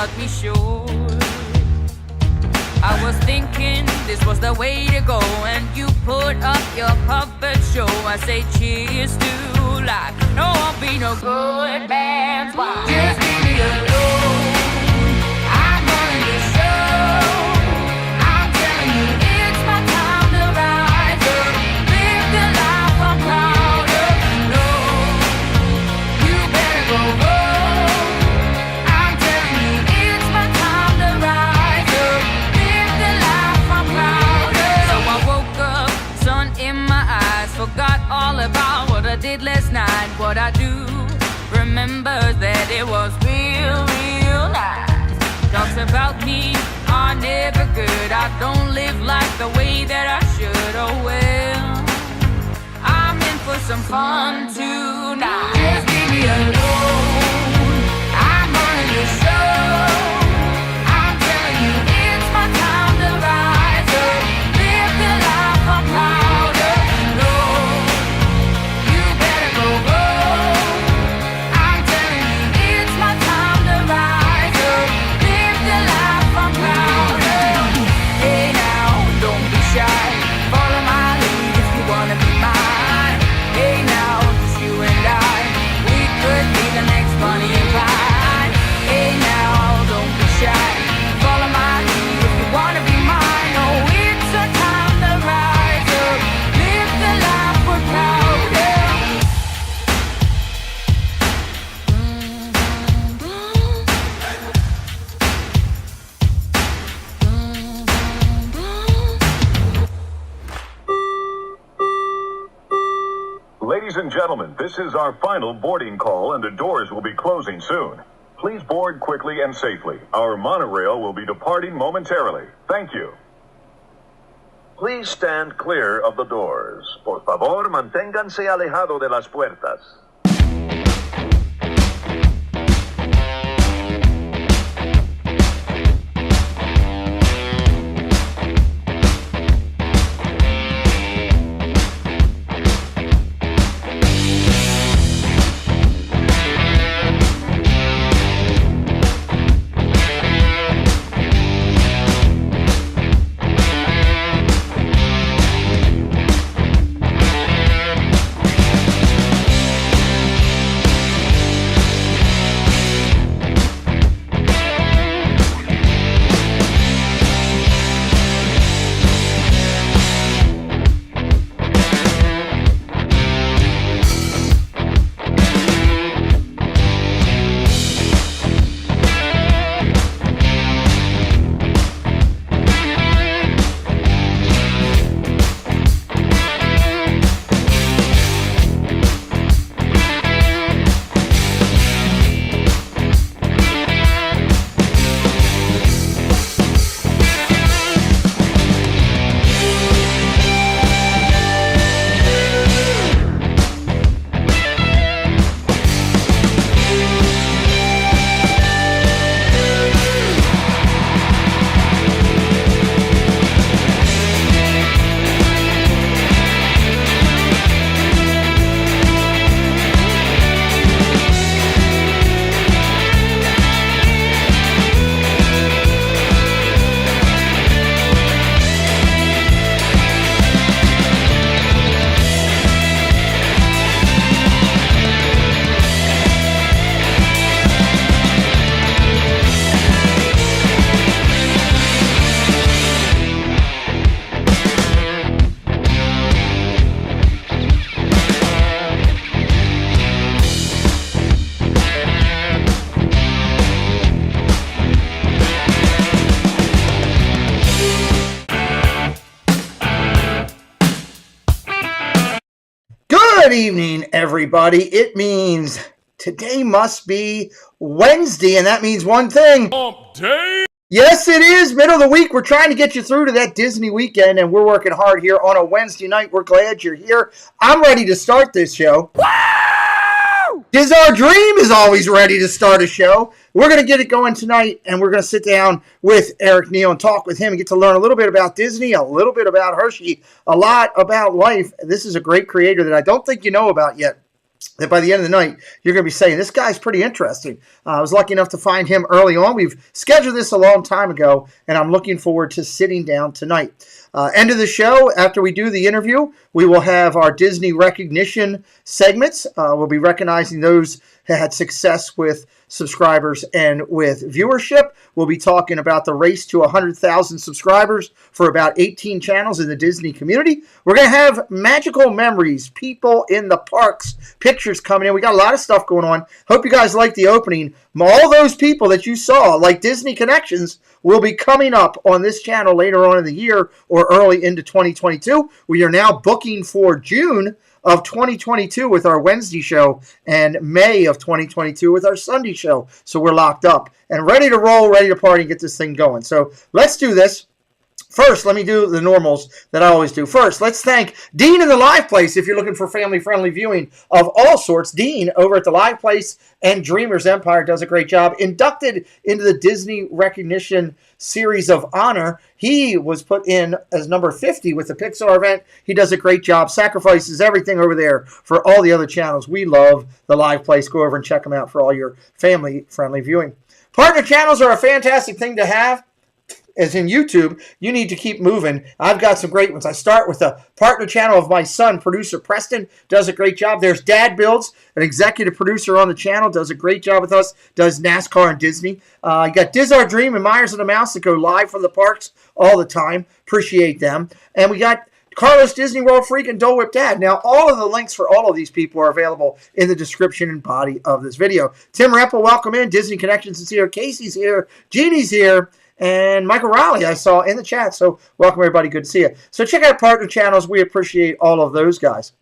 about me, sure. I was thinking this was the way to go, and you put up your puppet show. I say cheers to life. No, I'll be no good man's wife. Just leave me alone. I'm running the show. I'm telling you, it's my time to rise up. Live the life I'm proud of. No, you better go home. I'm telling you, it's my time to rise up. Live the life I'm proud of. So I woke up, sun in my eyes, forgot all about what I did last night. What I do remember that it was real, real nice. Talks about me are never good. I don't live like the way that I should. Oh well, I'm in for some fun tonight. Just leave me alone. I'm running the show. I'm telling you, it's my time to rise up. Live the life I'm proud of. No, you better go home. I'm telling you, it's my time to rise up. Live the life I'm proud of. Hey now, don't be shy. Follow my lead if you wanna be mine. Hey now, just you and I, we could be the next Bonnie and Clyde. Hey now, don't be shy. Follow my lead if you wanna be mine. Oh, it's a time to rise up. Live the life we're proud of. Ladies and gentlemen, this is our final boarding call, and the doors will be closing soon. Please board quickly and safely. Our monorail will be departing momentarily. Thank you. Please stand clear of the doors. Por favor, manténganse alejado de las puertas. Good evening, everybody. It means today must be Wednesday, and that means one thing. Day. Yes, it is. Middle of the week. We're trying to get you through to that Disney weekend, and we're working hard here on a Wednesday night. We're glad you're here. I'm ready to start this show. Wow! 'Tis our dream is always ready to start a show. We're going to get it going tonight, and we're going to sit down with Erik Neil and talk with him and get to learn a little bit about Disney, a little bit about Hershey, a lot about life. This is a great creator that I don't think you know about yet. that by the end of the night, you're going to be saying, this guy's pretty interesting. I was lucky enough to find him early on. We've scheduled this a long time ago, and I'm looking forward to sitting down tonight. End of the show, after we do the interview, we will have our Disney recognition segments. We'll be recognizing those who had success with subscribers and with viewership. We'll be talking about the race to 100,000 subscribers for about 18 channels in the Disney community. We're going to have magical memories, people in the parks, pictures coming in. We got a lot of stuff going on. Hope you guys like the opening. All those people that you saw, like Disney Connections, will be coming up on this channel later on in the year or early into 2022. We are now booking for June of 2022 with our Wednesday show and May of 2022 with our Sunday show. So we're locked up and ready to roll, ready to party and get this thing going. So let's do this. First, let me do the normals that I always do. First, let's thank Dean in the Live Place. If you're looking for family-friendly viewing of all sorts, Dean over at the Live Place and Dreamers Empire does a great job. Inducted into the Disney Recognition Series of Honor. He was put in as number 50 with the Pixar event. He does a great job. Sacrifices everything over there for all the other channels. We love the Live Place. Go over and check them out for all your family-friendly viewing. Partner channels are a fantastic thing to have. As in YouTube, you need to keep moving. I've got some great ones. I start with the partner channel of my son, producer Preston, does a great job. There's Dad Builds, an executive producer on the channel, does a great job with us, does NASCAR and Disney. You got Diz Our Dream and Myers and the Mouse that go live from the parks all the time. Appreciate them. And we got Carlos Disney World Freak and Dole Whip Dad. Now, all of the links for all of these people are available in the description and body of this video. Tim Reppel, welcome in. Disney Connections is here. Casey's here. Jeannie's here. And Michael Riley I saw in the chat. So welcome, everybody. Good to see you. So check out partner channels. We appreciate all of those guys.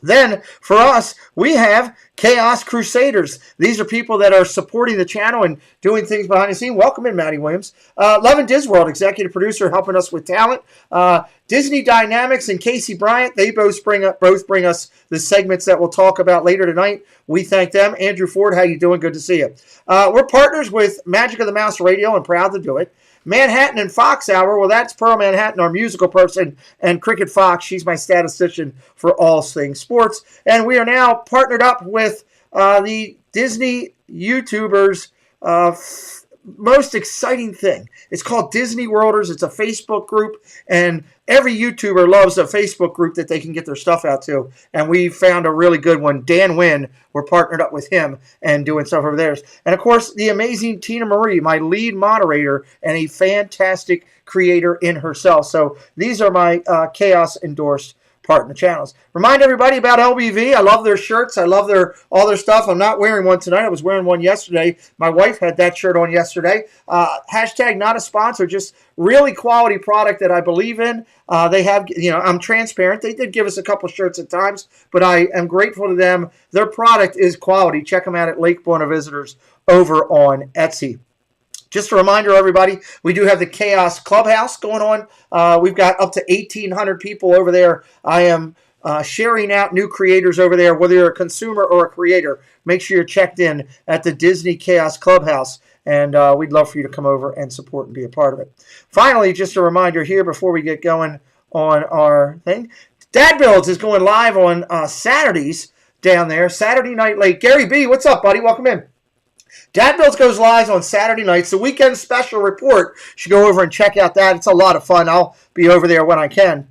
Then, for us, we have Chaos Crusaders. These are people that are supporting the channel and doing things behind the scenes. Welcome in, Maddie Williams. Love and Diz World, executive producer, helping us with talent. Disney Dynamics and Casey Bryant, they both bring us the segments that we'll talk about later tonight. We thank them. Andrew Ford, how you doing? Good to see you. We're partners with Magic of the Mouse Radio and proud to do it. Manhattan and Fox Hour, well, that's Pearl Manhattan, our musical person, and Cricket Fox. She's my statistician for all things sports. And we are now partnered up with the Disney YouTubers' most exciting thing. It's called Disney Worlders. It's a Facebook group, and every YouTuber loves a Facebook group that they can get their stuff out to. And we found a really good one. Dan Wynn, we're partnered up with him and doing stuff over there. And, of course, the amazing Tina Marie, my lead moderator and a fantastic creator in herself. So these are my Chaos endorsed partner channels. Remind everybody about LBV. I love their shirts. I love all their stuff. I'm not wearing one tonight. I was wearing one yesterday. My wife had that shirt on yesterday. Hashtag not a sponsor, just really quality product that I believe in. They have, I'm transparent. They did give us a couple shirts at times, but I am grateful to them. Their product is quality. Check them out at Lake Buena Visitors over on Etsy. Just a reminder, everybody, we do have the Chaos Clubhouse going on. We've got up to 1,800 people over there. I am sharing out new creators over there, whether you're a consumer or a creator. Make sure you're checked in at the Disney Chaos Clubhouse, and we'd love for you to come over and support and be a part of it. Finally, just a reminder here before we get going on our thing. Dad Builds is going live on Saturdays down there, Saturday Night Late. Gary B., what's up, buddy? Welcome in. Dad Builds goes live on Saturday nights. The weekend special report. You should go over and check out that. It's a lot of fun. I'll be over there when I can.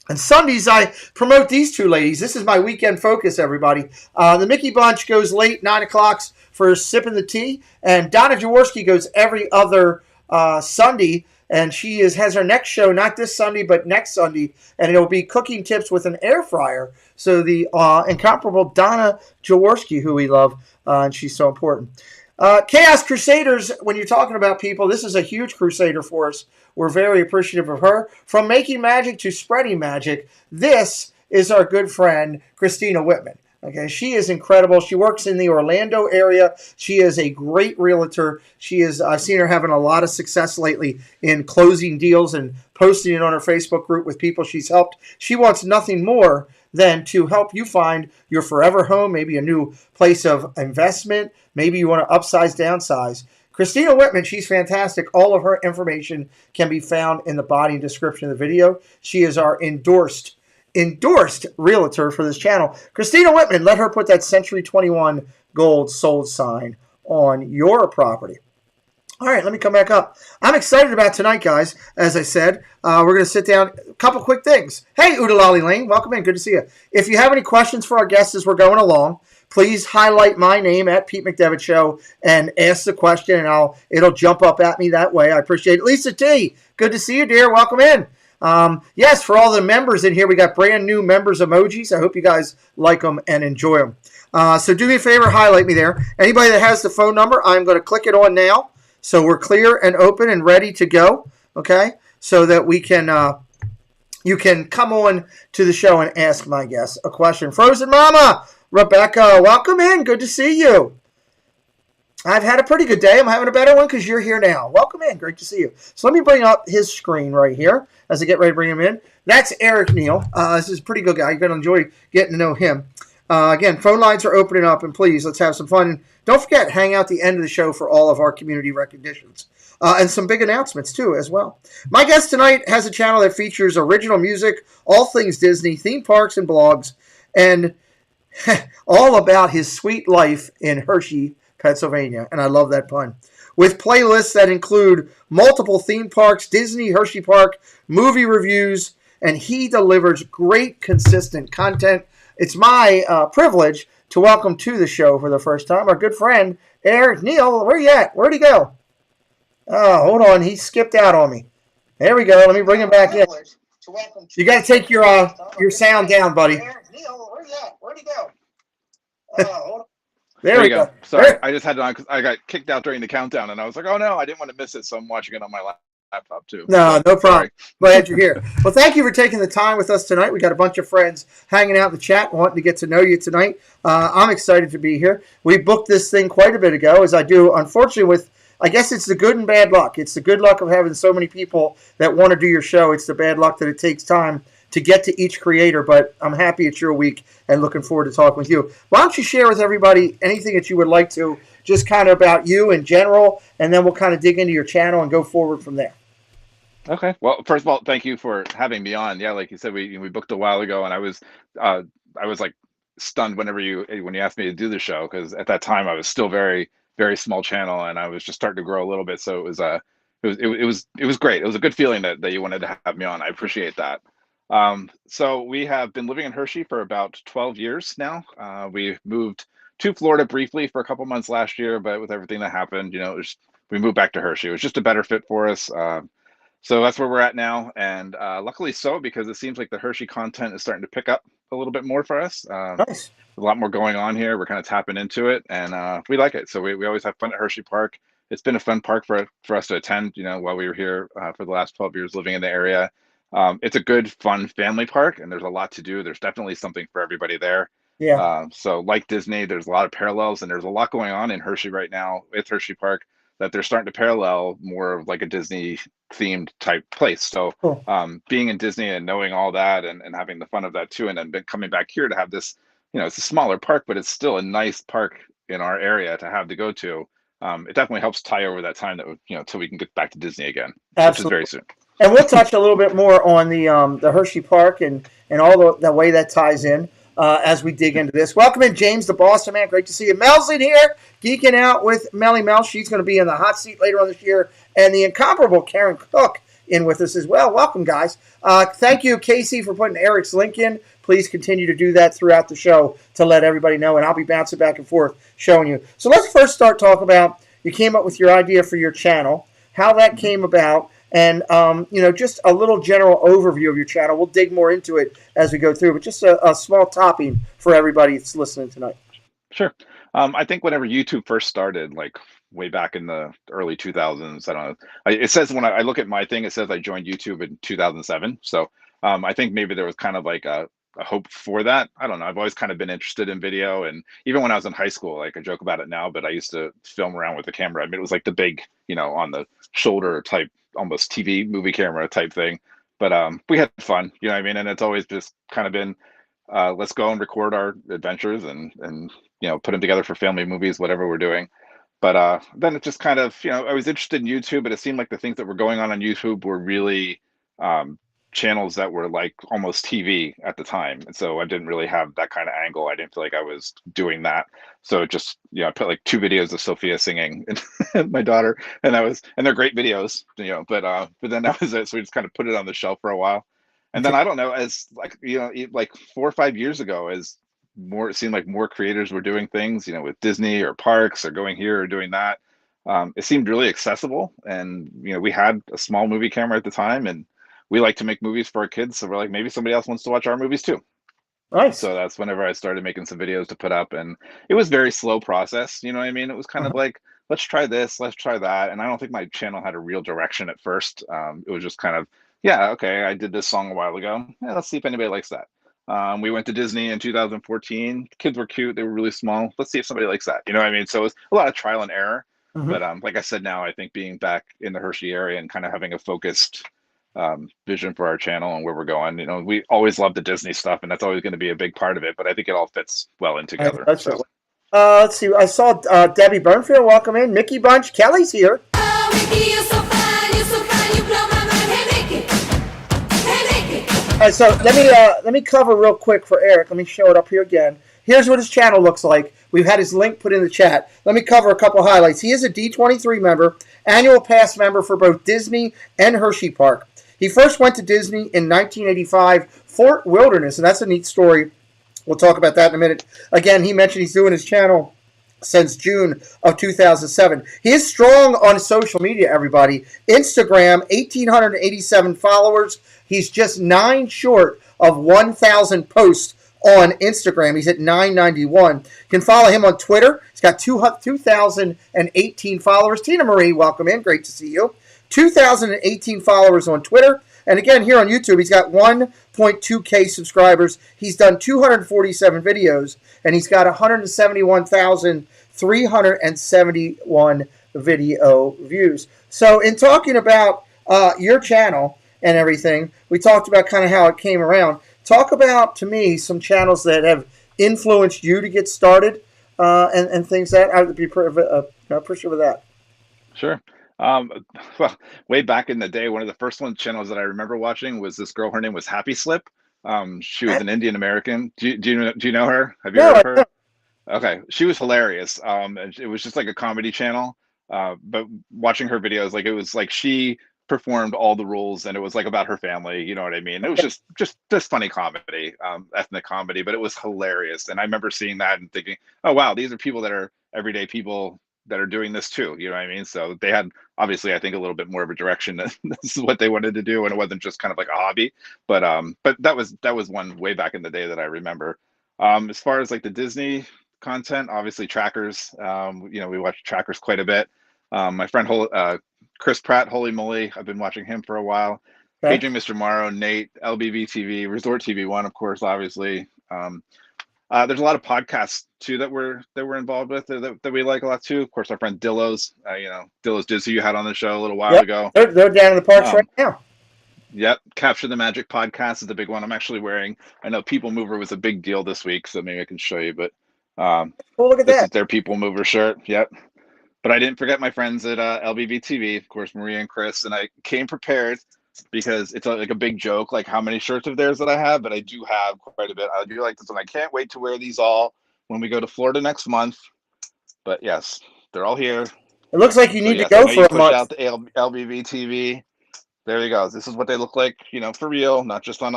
And Sundays, I promote these two ladies. This is my weekend focus, everybody. The Mickey Bunch goes late, 9 o'clock for Sipping the Tea. And Donna Jaworski goes every other Sunday. And she has her next show, not this Sunday, but next Sunday. And it'll be cooking tips with an air fryer. So the incomparable Donna Jaworski, who we love, and she's so important. Chaos Crusaders, when you're talking about people, this is a huge crusader for us. We're very appreciative of her. From making magic to spreading magic, this is our good friend, Christina Whitman. Okay, she is incredible. She works in the Orlando area. She is a great realtor. I've seen her having a lot of success lately in closing deals and posting it on her Facebook group with people she's helped. She wants nothing more than to help you find your forever home, maybe a new place of investment. Maybe you want to upsize, downsize. Christina Whitman, she's fantastic. All of her information can be found in the body and description of the video. She is our endorsed endorsed realtor for this channel. Christina Whitman, let her put that Century 21 gold sold sign on your property. All right, let me come back up. I'm excited about tonight, guys. As I said, we're going to sit down. A couple quick things. Hey, Udalali Lane, welcome in. Good to see you. If you have any questions for our guests as we're going along, please highlight my name at Pete McDevitt Show and ask the question, and it'll jump up at me that way. I appreciate it. Lisa T, good to see you, dear. Welcome in. Yes, for all the members in here, we got brand new members emojis. I hope you guys like them and enjoy them. So do me a favor, highlight me there. Anybody that has the phone number, I'm going to click it on now. So we're clear and open and ready to go, okay? So that we can, you can come on to the show and ask my guests a question. Frozen Mama, Rebecca, welcome in. Good to see you. I've had a pretty good day. I'm having a better one because you're here now. Welcome in. Great to see you. So let me bring up his screen right here as I get ready to bring him in. That's Erik Neil. This is a pretty good guy. You're going to enjoy getting to know him. Again, phone lines are opening up, and please, let's have some fun. And don't forget, hang out at the end of the show for all of our community recognitions. And some big announcements, too, as well. My guest tonight has a channel that features original music, all things Disney, theme parks, and blogs, and all about his sweet life in Hershey, Pennsylvania. And I love that pun. With playlists that include multiple theme parks, Disney, Hershey Park, movie reviews, and he delivers great, consistent content. It's my privilege to welcome to the show for the first time our good friend, Erik Neil. Where you at? Where'd he go? Oh, hold on. He skipped out on me. There we go. Let me bring him back in. You got to take your sound down, buddy. Erik Neil, where you at? Where'd he go? Oh, hold on. There we go. Sorry, I just had it on because I got kicked out during the countdown, and I was like, oh, no, I didn't want to miss it, so I'm watching it on my laptop, too. No problem. Sorry. Glad you're here. Well, thank you for taking the time with us tonight. We got a bunch of friends hanging out in the chat wanting to get to know you tonight. I'm excited to be here. We booked this thing quite a bit ago, as I do, unfortunately, with, I guess it's the good and bad luck. It's the good luck of having so many people that want to do your show. It's the bad luck that it takes time to get to each creator, but I'm happy it's your week and looking forward to talking with you. Why don't you share with everybody anything that you would like to, just kind of about you in general, and then we'll kind of dig into your channel and go forward from there. Okay. Well, first of all, thank you for having me on. Yeah, like you said, we booked a while ago, and I was like stunned when you asked me to do the show, because at that time I was still very, very small channel, and I was just starting to grow a little bit. So it was great. It was a good feeling that you wanted to have me on. I appreciate that. So we have been living in Hershey for about 12 years now. We moved to Florida briefly for a couple months last year, but with everything that happened, we moved back to Hershey. It was just a better fit for us. So that's where we're at now. And luckily so, because it seems like the Hershey content is starting to pick up a little bit more for us. Nice. A lot more going on here. We're kind of tapping into it, and we like it. So we always have fun at Hershey Park. It's been a fun park for us to attend, while we were here for the last 12 years living in the area. It's a good, fun family park, and there's a lot to do. There's definitely something for everybody there. Yeah. So like Disney, there's a lot of parallels, and there's a lot going on in Hershey right now with Hershey Park that they're starting to parallel more of like a Disney themed type place. So Cool. Being in Disney and knowing all that and having the fun of that too, and then coming back here to have this, it's a smaller park, but it's still a nice park in our area to have to go to. It definitely helps tie over that time that, till we can get back to Disney again, Absolutely. which is very soon. And we'll touch a little bit more on the Hershey Park and all the way that ties in as we dig into this. Welcome in, James, the Boston man. Great to see you. Mel's in here, geeking out with Melly Mel. She's going to be in the hot seat later on this year. And the incomparable Karen Cook in with us as well. Welcome, guys. Thank you, Casey, for putting Eric's link in. Please continue to do that throughout the show to let everybody know, and I'll be bouncing back and forth showing you. So let's first start talking about, you came up with your idea for your channel, how that came about, and just a little general overview of your channel. We'll dig more into it as we go through, but just a small topping for everybody that's listening tonight. Sure. I think whenever YouTube first started, like way back in the early 2000s, I don't know. It says when I look at my thing, it says I joined YouTube in 2007. So I think maybe there was kind of like a hope for that. I don't know. I've always kind of been interested in video, and even when I was in high school, like I joke about it now, but I used to film around with the camera. I mean, it was like the big, on the shoulder type, almost TV movie camera type thing. But we had fun, you know what I mean? And it's always just kind of been, let's go and record our adventures and put them together for family movies, whatever we're doing. But then it just kind of, I was interested in YouTube, but it seemed like the things that were going on YouTube were really channels that were like almost TV at the time, and so I didn't really have that kind of angle. I didn't feel like I was doing that, so just I put like 2 videos of Sophia singing and my daughter, and they're great videos, but then that was it. So we just kind of put it on the shelf for a while, and then I don't know, as like like 4 or 5 years ago, as it seemed like more creators were doing things, with Disney or parks or going here or doing that. It seemed really accessible, and we had a small movie camera at the time, and we like to make movies for our kids, so we're like, maybe somebody else wants to watch our movies too. Nice. So that's whenever I started making some videos to put up, and it was very slow process. You know what I mean? It was kind of like, let's try this, let's try that, and I don't think my channel had a real direction at first. It was just kind of, yeah, okay, I did this song a while ago. Yeah, let's see if anybody likes that. We went to Disney in 2014. Kids were cute. They were really small. Let's see if somebody likes that. You know what I mean? So it was a lot of trial and error. But like I said, now I think being back in the Hershey area and kind of having a focused vision for our channel and where we're going, we always love the Disney stuff, and that's always going to be a big part of it. But I think it all fits well in together. So. Let's see. I saw Debbie Burnfield. Welcome in. Mickey Bunch. Kelly's here. Oh, Mickey, you're so fine, you blow my mind. Hey, Mickey. All right, so let me cover real quick for Eric. Let me show it up here again. Here's what his channel looks like. We've had his link put in the chat. Let me cover a couple highlights. He is a D23 member, annual pass member for both Disney and Hershey Park. He first went to Disney in 1985, Fort Wilderness, and that's a neat story. We'll talk about that in a minute. Again, he mentioned he's doing his channel since June of 2007. He is strong on social media, everybody. Instagram, 1,887 followers. He's just 9 short of 1,000 posts on Instagram. He's at 991. You can follow him on Twitter. He's got 2,018 followers. Tina Marie, welcome in. Great to see you. 2,018 followers on Twitter. And again, here on YouTube, he's got 1.2K subscribers. He's done 247 videos, and he's got 171,371 video views. So in talking about your channel and everything, we talked about kind of how it came around. Talk about, to me, some channels that have influenced you to get started and things that I would be appreciative of that. Sure. Well, way back in the day, one of the first channels that I remember watching was this girl. Her name was Happy Slip. She was an Indian American. Do you know her? Have you heard of her? No. Okay, she was hilarious. And it was just like a comedy channel. But watching her videos, like it was like she performed all the rules, and it was like about her family. You know what I mean? It was just funny comedy, ethnic comedy, but it was hilarious. And I remember seeing that and thinking, oh wow, these are people that are everyday people that are doing this too. You know what I mean? So they had, obviously, I think, a little bit more of a direction. This is what they wanted to do, and it wasn't just kind of like a hobby. But that was one way back in the day that I remember. As far as like the Disney content, obviously Trackers. We watch Trackers quite a bit. My friend Chris Pratt, holy moly, I've been watching him for a while. Okay. Paging Mr. Morrow, Nate, LBV TV, Resort TV 1, of course, obviously. There's a lot of podcasts too that we're involved with that we like a lot too. Of course, our friend Dillo's, Dillo's Diz, who you had on the show a little while ago. They're down in the parks right now. Yep, Capture the Magic podcast is the big one. I'm actually wearing. I know People Mover was a big deal this week, so maybe I can show you. But look at this that. is their People Mover shirt. Yep. But I didn't forget my friends at LBV TV, of course, Maria and Chris, and I came prepared because it's like a big joke, like how many shirts of theirs that I have, but I do have quite a bit. I do like this one. I can't wait to wear these all when we go to Florida next month. But yes, they're all here. It looks like you need to go for a month. Out the LBV TV. There you go. This is what they look like, for real, not just on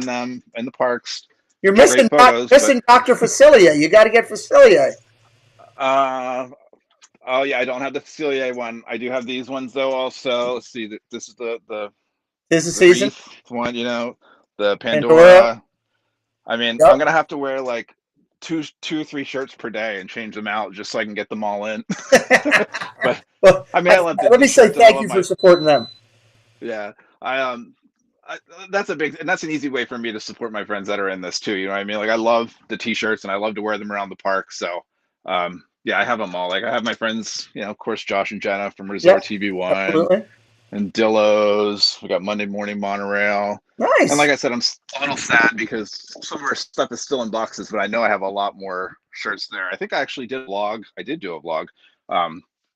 them in the parks. You're missing Dr. Facilier. You got to get Facilier. Oh yeah, I don't have the Facilier one. I do have these ones though. Also, let's see. This is the season one. The Pandora. I mean, yep. I'm gonna have to wear like two or three shirts per day and change them out just so I can get them all in. But I mean, let me say thank you for supporting them. Yeah, that's that's an easy way for me to support my friends that are in this too. You know what I mean? Like I love the t-shirts and I love to wear them around the park. So. Yeah, I have them all. Like I have my friends, of course, Josh and Jenna from Resort TV 1, absolutely. And Dillo's. We got Monday Morning Monorail. Nice. And like I said, I'm a little sad because some of our stuff is still in boxes, but I know I have a lot more shirts there. I think I actually did a vlog. I did do a vlog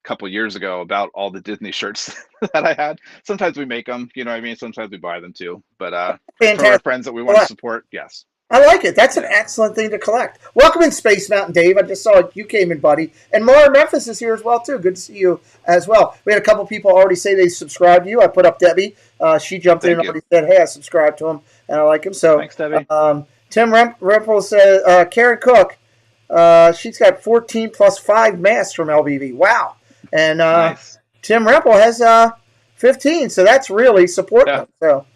couple years ago about all the Disney shirts that I had. Sometimes we make them, you know what I mean? Sometimes we buy them too. But for our Fantastic. friends that we want to support, yes. I like it. That's an excellent thing to collect. Welcome in, Space Mountain Dave. I just saw you came in, buddy. And Mara Memphis is here as well, too. Good to see you as well. We had a couple people already say they subscribed to you. I put up Debbie. She jumped in and already said, hey, I subscribed to him, and I like him. So, thanks, Debbie. Tim Rempel says, Karen Cook, she's got 14 plus 5 masks from LBV. Wow. And nice. Tim Rempel has 15, so that's really supporting them. So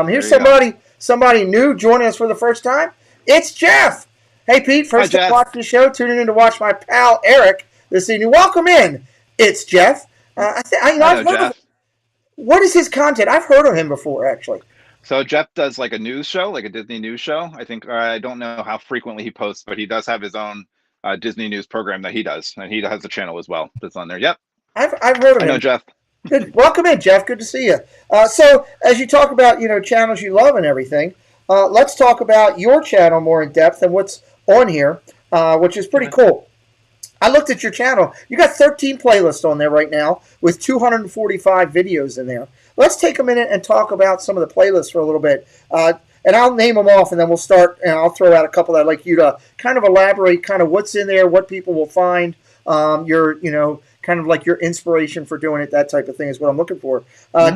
here's somebody new joining us for the first time. It's Jeff. Hey, Pete, first time watching the show, tuning in to watch my pal Eric this evening. Welcome in. It's Jeff. I've heard Jeff. What is his content? I've heard of him before, actually. So Jeff does like a news show, like a Disney news show. I think I don't know how frequently he posts, but he does have his own Disney news program that he does, and he has a channel as well that's on there. Yep. I've heard of him. I know Jeff. Good. Welcome in, Jeff. Good to see you. So as you talk about, channels you love and everything, let's talk about your channel more in depth and what's on here, which is pretty cool. I looked at your channel. You got 13 playlists on there right now with 245 videos in there. Let's take a minute and talk about some of the playlists for a little bit. And I'll name them off, and then we'll start, and I'll throw out a couple that I'd like you to kind of elaborate kind of what's in there, what people will find, kind of like your inspiration for doing it, that type of thing is what I'm looking for.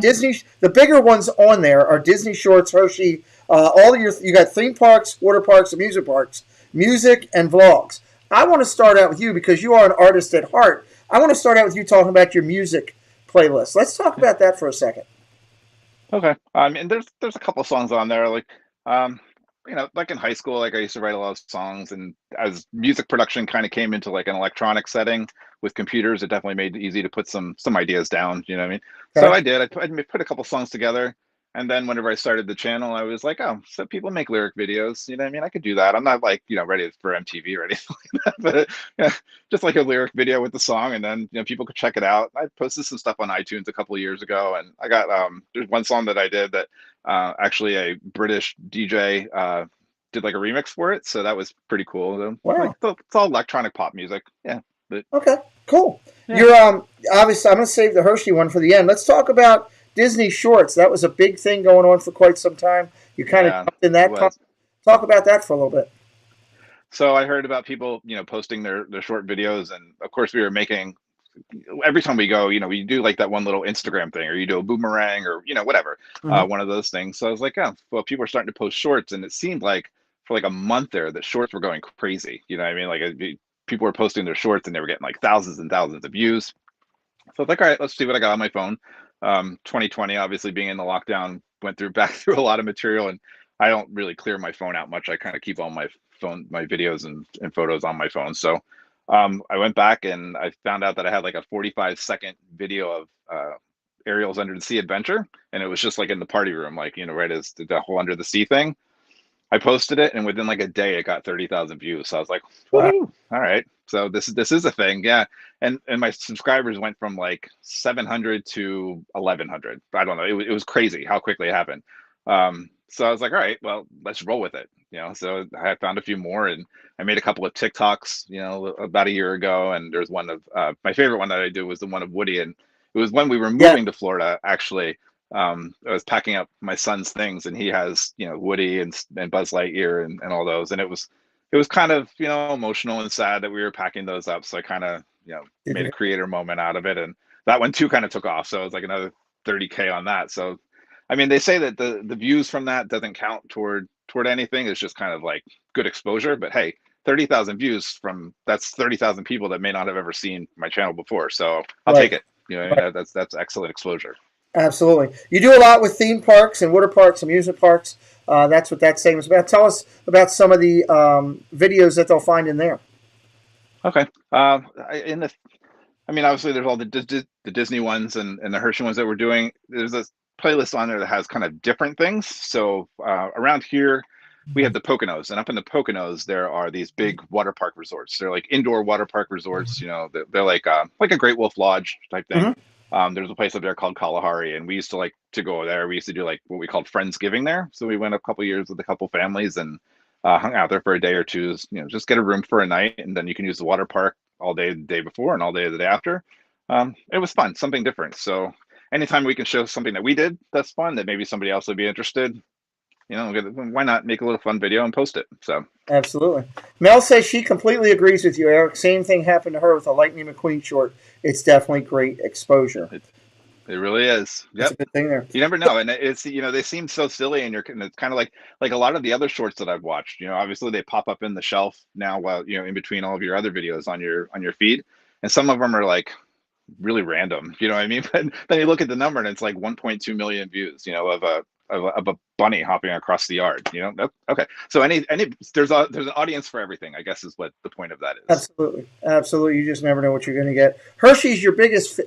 Disney, the bigger ones on there are Disney Shorts, Hershey, you got theme parks, water parks, amusement parks, music, and vlogs. I want to start out with you because you are an artist at heart. I want to start out with you talking about your music playlist. Let's talk about that for a second. Okay. And there's a couple of songs on there, like like in high school, like I used to write a lot of songs, and as music production kind of came into like an electronic setting with computers, it definitely made it easy to put some ideas down. You know what I mean? Okay. So I did. I put a couple songs together, and then whenever I started the channel, I was like, oh, so people make lyric videos. You know what I mean? I could do that. I'm not like ready for MTV or anything like that, but just like a lyric video with the song, and then people could check it out. I posted some stuff on iTunes a couple of years ago, and I got there's one song that I did that actually a British DJ did like a remix for it, so that was pretty cool. Wow. It's all electronic pop music. Yeah. But, okay, cool. Yeah. You're obviously, I'm going to save the Hershey one for the end. Let's talk about Disney Shorts. That was a big thing going on for quite some time. You kind of jumped in that. Talk about that for a little bit. So I heard about people, posting their short videos, and of course we were making. Every time we go, we do like that one little Instagram thing, or you do a boomerang, or whatever, one of those things. So I was like, oh, well, people are starting to post shorts, and it seemed like for like a month there, the shorts were going crazy. You know what I mean? Like people were posting their shorts, and they were getting like thousands and thousands of views. So I was like, all right, let's see what I got on my phone. 2020, obviously being in the lockdown, went back through a lot of material, and I don't really clear my phone out much. I kind of keep all my videos and photos on my phone. So I went back and I found out that I had like a 45-second video of Ariel's Under the Sea adventure, and it was just like in the party room, like right as the whole Under the Sea thing. I posted it, and within like a day, it got 30,000 views. So I was like, woo, all right. So this is a thing, yeah. And my subscribers went from like 700 to 1,100. I don't know. It was crazy how quickly it happened. So I was like, all right, well, let's roll with it. So I found a few more, and I made a couple of TikToks, about a year ago. And there's one of my favorite one that I did was the one of Woody, and it was when we were moving to Florida, actually. I was packing up my son's things, and he has, Woody and Buzz Lightyear and all those. And it was kind of, emotional and sad that we were packing those up. So I kind of, made a creator moment out of it. And that one too kind of took off. So it was like another 30K on that. So, I mean, they say that the views from that doesn't count toward anything. It's just kind of like good exposure. But hey, 30,000 views that's 30,000 people that may not have ever seen my channel before. So I'll take it. That's excellent exposure. Absolutely. You do a lot with theme parks and water parks, amusement parks. That's what that segment's about. Tell us about some of the videos that they'll find in there. Okay. Obviously there's all the Disney ones and the Hershey ones that we're doing. There's a playlist on there that has kind of different things. So around here, we have the Poconos, and up in the Poconos, there are these big water park resorts. They're like indoor water park resorts. They're like a Great Wolf Lodge type thing. Mm-hmm. There's a place up there called Kalahari, and we used to like to go there. We used to do like what we called Friendsgiving there. So we went a couple years with a couple families and hung out there for a day or two. Just get a room for a night, and then you can use the water park all day the day before and all day the day after. It was fun, something different. So anytime we can show something that we did that's fun, that maybe somebody else would be interested, why not make a little fun video and post it? So Absolutely. Mel says she completely agrees with you, Eric. Same thing happened to her with the Lightning McQueen short. It's definitely great exposure. it really is. That's a Yep. good thing there. You never know, and it's they seem so silly, and it's kind of like a lot of the other shorts that I've watched. Obviously they pop up in the shelf now while in between all of your other videos on your feed, and some of them are like really random. You know what I mean? But then you look at the number, and it's like 1.2 million views. Of a bunny hopping across the yard. Okay. So there's an audience for everything, I guess, is what the point of that is. Absolutely. You just never know what you're going to get. Hershey's your biggest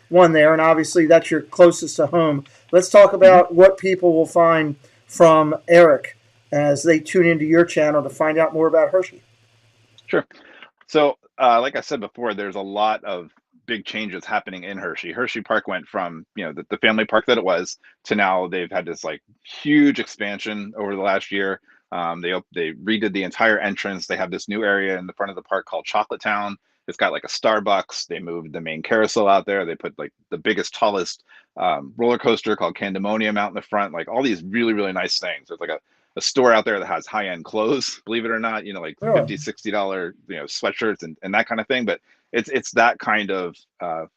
one there, and obviously that's your closest to home. Let's talk about what people will find from Eric as they tune into your channel to find out more about Hershey. Like I said before, there's a lot of big changes happening in Hershey. Hershey Park went from the family park that it was to now they've had this like huge expansion over the last year. They redid the entire entrance. They have this new area in the front of the park called Chocolate Town. It's got like a Starbucks. They moved the main carousel out there. They put like the biggest, tallest roller coaster called Candemonium out in the front. Like all these really, really nice things. There's like a store out there that has high-end clothes, believe it or not, like $50, $60, sweatshirts and that kind of thing. But it's that kind of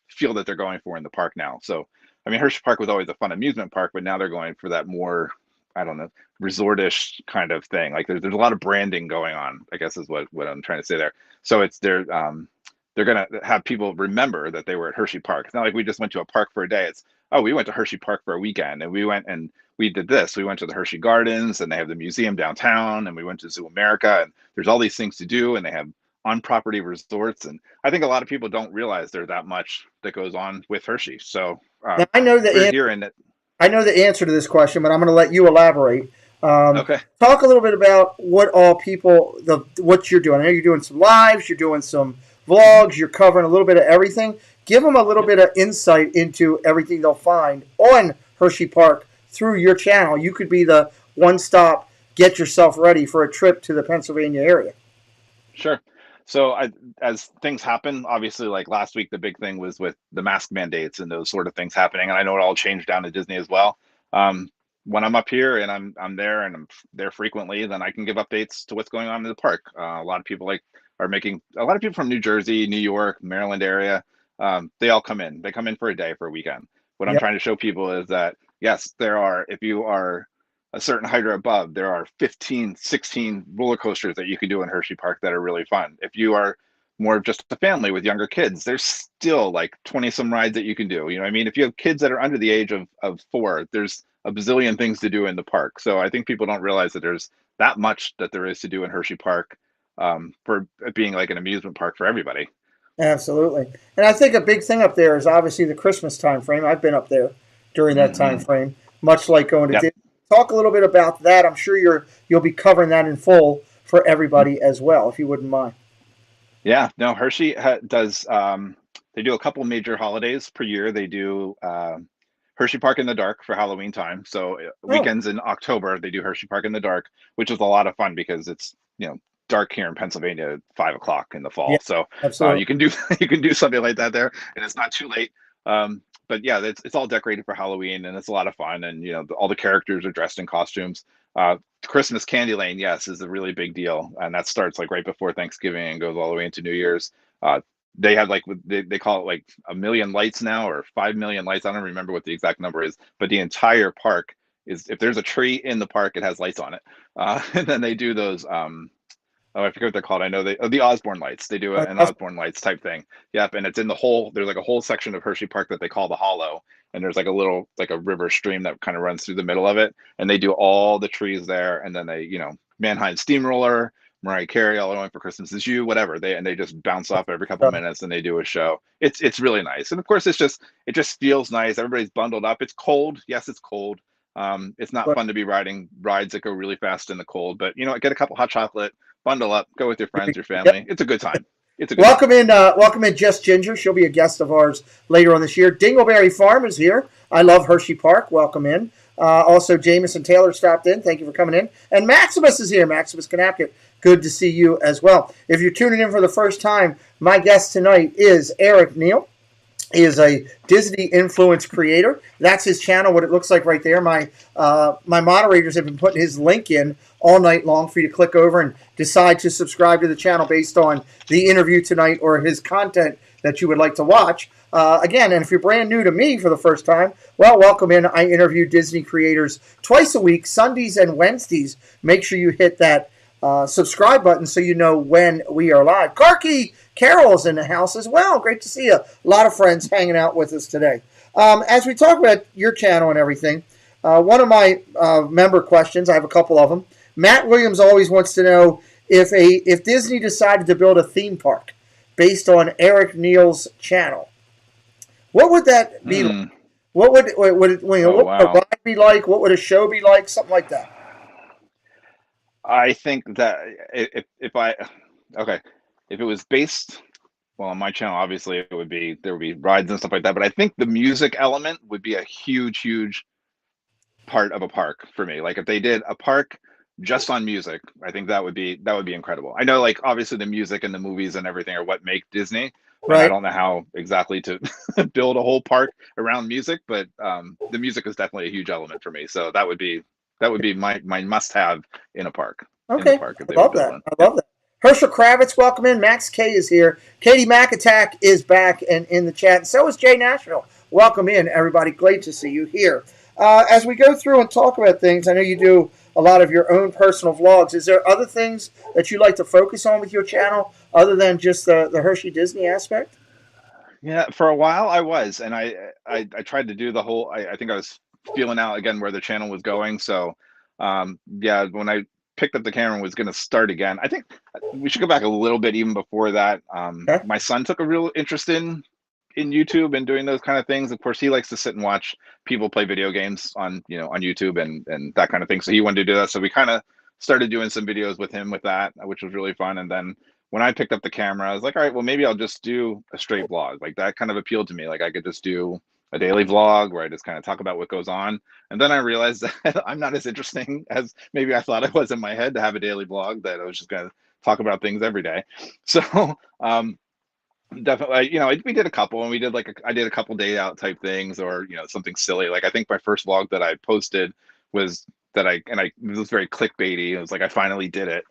feel that they're going for in the park now. So, I mean, Hershey Park was always a fun amusement park, but now they're going for that more, I don't know, resortish kind of thing. Like there's a lot of branding going on, I guess is what I'm trying to say there. So they're going to have people remember that they were at Hershey Park. It's not like we just went to a park for a day. It's, we went to Hershey Park for a weekend and we went and we did this. We went to the Hershey Gardens and they have the museum downtown and we went to Zoo America and there's all these things to do and they have on-property resorts. And I think a lot of people don't realize there's that much that goes on with Hershey. So now, I know the answer to this question, but I'm going to let you elaborate. Okay. Talk a little bit about what you're doing. I know you're doing some lives, you're doing some vlogs, you're covering a little bit of everything. Give them a little bit of insight into everything they'll find on Hershey Park through your channel. You could be the one-stop, get yourself ready for a trip to the Pennsylvania area. Sure. So as things happen, obviously, like last week, the big thing was with the mask mandates and those sort of things happening. And I know it all changed down at Disney as well. When I'm up here and I'm there and I'm there frequently, then I can give updates to what's going on in the park. A lot of people from New Jersey, New York, Maryland area. They all come in. They come in for a day, for a weekend. What I'm trying to show people is that, yes, if you are a certain height or above, there are 15, 16 roller coasters that you can do in Hershey Park that are really fun. If you are more of just a family with younger kids, there's still like 20 some rides that you can do. You know what I mean? If you have kids that are under the age of 4, there's a bazillion things to do in the park. So I think people don't realize that there's that much that there is to do in Hershey Park for being like an amusement park for everybody. Absolutely. And I think a big thing up there is obviously the Christmas time frame. I've been up there during that time frame, much like going to Disney. Talk a little bit about that. I'm sure you'll be covering that in full for everybody as well, if you wouldn't mind. Yeah, no, Hershey does. They do a couple major holidays per year. They do Hershey Park in the Dark for Halloween time. So weekends in October, they do Hershey Park in the Dark, which is a lot of fun because it's dark here in Pennsylvania at 5 o'clock in the fall. Yeah, so you can do something like that there, and it's not too late. But yeah, it's all decorated for Halloween, and it's a lot of fun. And all the characters are dressed in costumes. Christmas Candy Lane, yes, is a really big deal, and that starts like right before Thanksgiving and goes all the way into New Year's. They have they call it like 1 million lights now, or 5 million lights. I don't remember what the exact number is, but the entire park is, if there's a tree in the park, it has lights on it. And then they do those. I forget what they're called. I know the Osborne lights. They do an Osborne lights type thing. Yep, and it's in there's like a whole section of Hershey Park that they call the Hollow, and there's like a river stream that kind of runs through the middle of it, and they do all the trees there, and then they Mannheim Steamroller, Mariah Carey, All I Want for Christmas Is You, whatever. They just bounce off every couple of minutes and they do a show. It's really nice, and of course it just feels nice. Everybody's bundled up. It's cold. Yes, it's cold. It's not fun to be riding rides that go really fast in the cold, but get a couple hot chocolate. Bundle up, go with your friends, your family. Yep. It's a good time. Welcome in Just Ginger. She'll be a guest of ours later on this year. Dingleberry Farm is here. I love Hershey Park. Welcome in. Also, Jameson Taylor stopped in. Thank you for coming in. And Maximus is here. Maximus Kanapkett. Good to see you as well. If you're tuning in for the first time, my guest tonight is Erik Neil. He is a Disney influence creator. That's his channel. What it looks like right there. My moderators have been putting his link in all night long for you to click over and decide to subscribe to the channel based on the interview tonight or his content that you would like to watch. Again, and if you're brand new to me for the first time, well, welcome in. I interview Disney creators twice a week, Sundays and Wednesdays. Make sure you hit that subscribe button so you know when we are live. Karki Carol's in the house as well. Great to see you. A lot of friends hanging out with us today. As we talk about your channel and everything, one of my member questions, I have a couple of them. Matt Williams always wants to know if Disney decided to build a theme park based on Erik Neil's channel, what would that be like? What would what would a ride be like? What would a show be like? Something like that. I think that if it was based, well, on my channel, obviously there would be rides and stuff like that. But I think the music element would be a huge part of a park for me. Like if they did a park just on music, I think that would be incredible. I know, like, obviously the music and the movies and everything are what make Disney. Right. I don't know how exactly to build a whole park around music, but the music is definitely a huge element for me. So that would be my must-have in a park. Okay, I love that. I love that. Herschel Kravitz, welcome in. Max K is here. Katie McAttack is back and in the chat. And so is Jay Nashville. Welcome in, everybody. Great to see you here. As we go through and talk about things, I know you do a lot of your own personal vlogs. Is there other things that you like to focus on with your channel other than just the Hershey Disney aspect? Yeah, for a while I was, and I tried to do the whole. I think I was feeling out again where the channel was going. So, yeah, when I picked up the camera and was going to start again, I think we should go back a little bit even before that. Okay. My son took a real interest in YouTube and doing those kind of things. Of course, he likes to sit and watch people play video games on YouTube and that kind of thing. So he wanted to do that. So we kind of started doing some videos with him with that, which was really fun. And then when I picked up the camera, I was like, all right, well, maybe I'll just do a straight vlog. Like that kind of appealed to me. Like I could just do a daily vlog where I just kind of talk about what goes on. And then I realized that I'm not as interesting as maybe I thought I was in my head to have a daily vlog, that I was just going to talk about things every day. So, definitely, we did a couple, and we did I did a couple day out type things, or something silly. Like I think my first vlog that I posted was that it was very clickbaity. It was like I finally did it.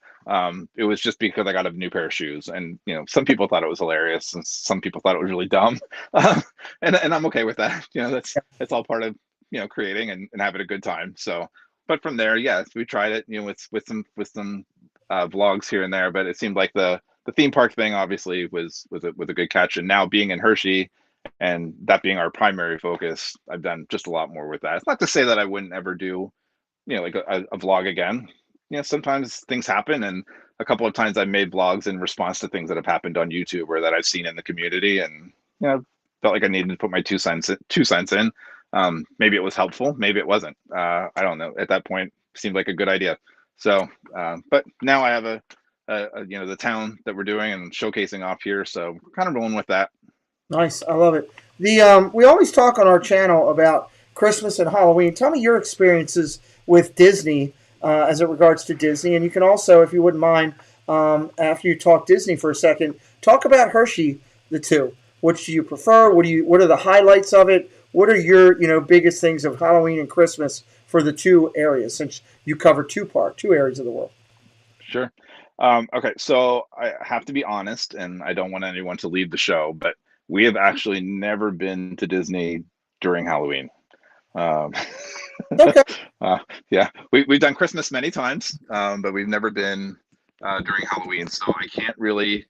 It was just because I got a new pair of shoes, and some people thought it was hilarious, and some people thought it was really dumb. And I'm okay with that. That's all part of creating and having a good time. So, but from there, yes, we tried it. With some vlogs here and there, but it seemed like the theme park thing obviously was a good catch. And now being in Hershey and that being our primary focus, I've done just a lot more with that. It's not to say that I wouldn't ever do, like a vlog again. Sometimes things happen, and a couple of times I've made vlogs in response to things that have happened on YouTube or that I've seen in the community, and felt like I needed to put my two cents in. Maybe it was helpful, maybe it wasn't. I don't know. At that point, it seemed like a good idea. So, but now I have the town that we're doing and showcasing off here, so we're kind of rolling with that. Nice, I love it. We always talk on our channel about Christmas and Halloween. Tell me your experiences with Disney as it regards to Disney, and you can also, if you wouldn't mind, after you talk Disney for a second, talk about Hershey, the two. Which do you prefer? What are the highlights of it? What are your biggest things of Halloween and Christmas for the two areas, since you cover two areas of the world? Sure. Okay, so I have to be honest, and I don't want anyone to leave the show, but we have actually never been to Disney during Halloween. Okay. Yeah, we've done Christmas many times, but we've never been during Halloween, so I can't really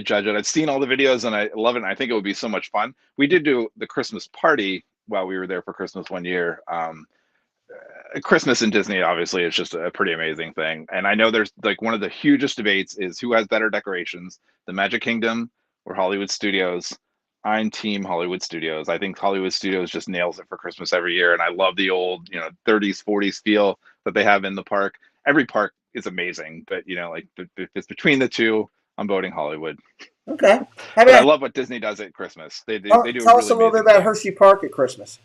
judge it. I've seen all the videos and I love it, and I think it would be so much fun. We did do the Christmas party while we were there for Christmas one year. Christmas in Disney obviously is just a pretty amazing thing, and I know there's like one of the hugest debates is who has better decorations, the Magic Kingdom or Hollywood Studios. I'm team Hollywood Studios. I think Hollywood Studios just nails it for Christmas every year, and I love the old 30s 40s feel that they have in the park. Every park is amazing, but if it's between the two, I'm voting Hollywood. Okay. But I love what Disney does at Christmas. They do. Tell us a little bit about Hershey Park at Christmas.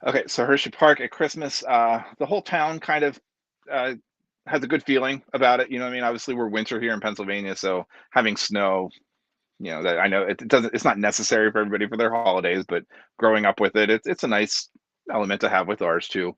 Okay, so Hershey Park at Christmas, the whole town kind of has a good feeling about it. Obviously we're winter here in Pennsylvania, so having snow that I know it doesn't, it's not necessary for everybody for their holidays, but growing up with it, it's a nice element to have with ours too.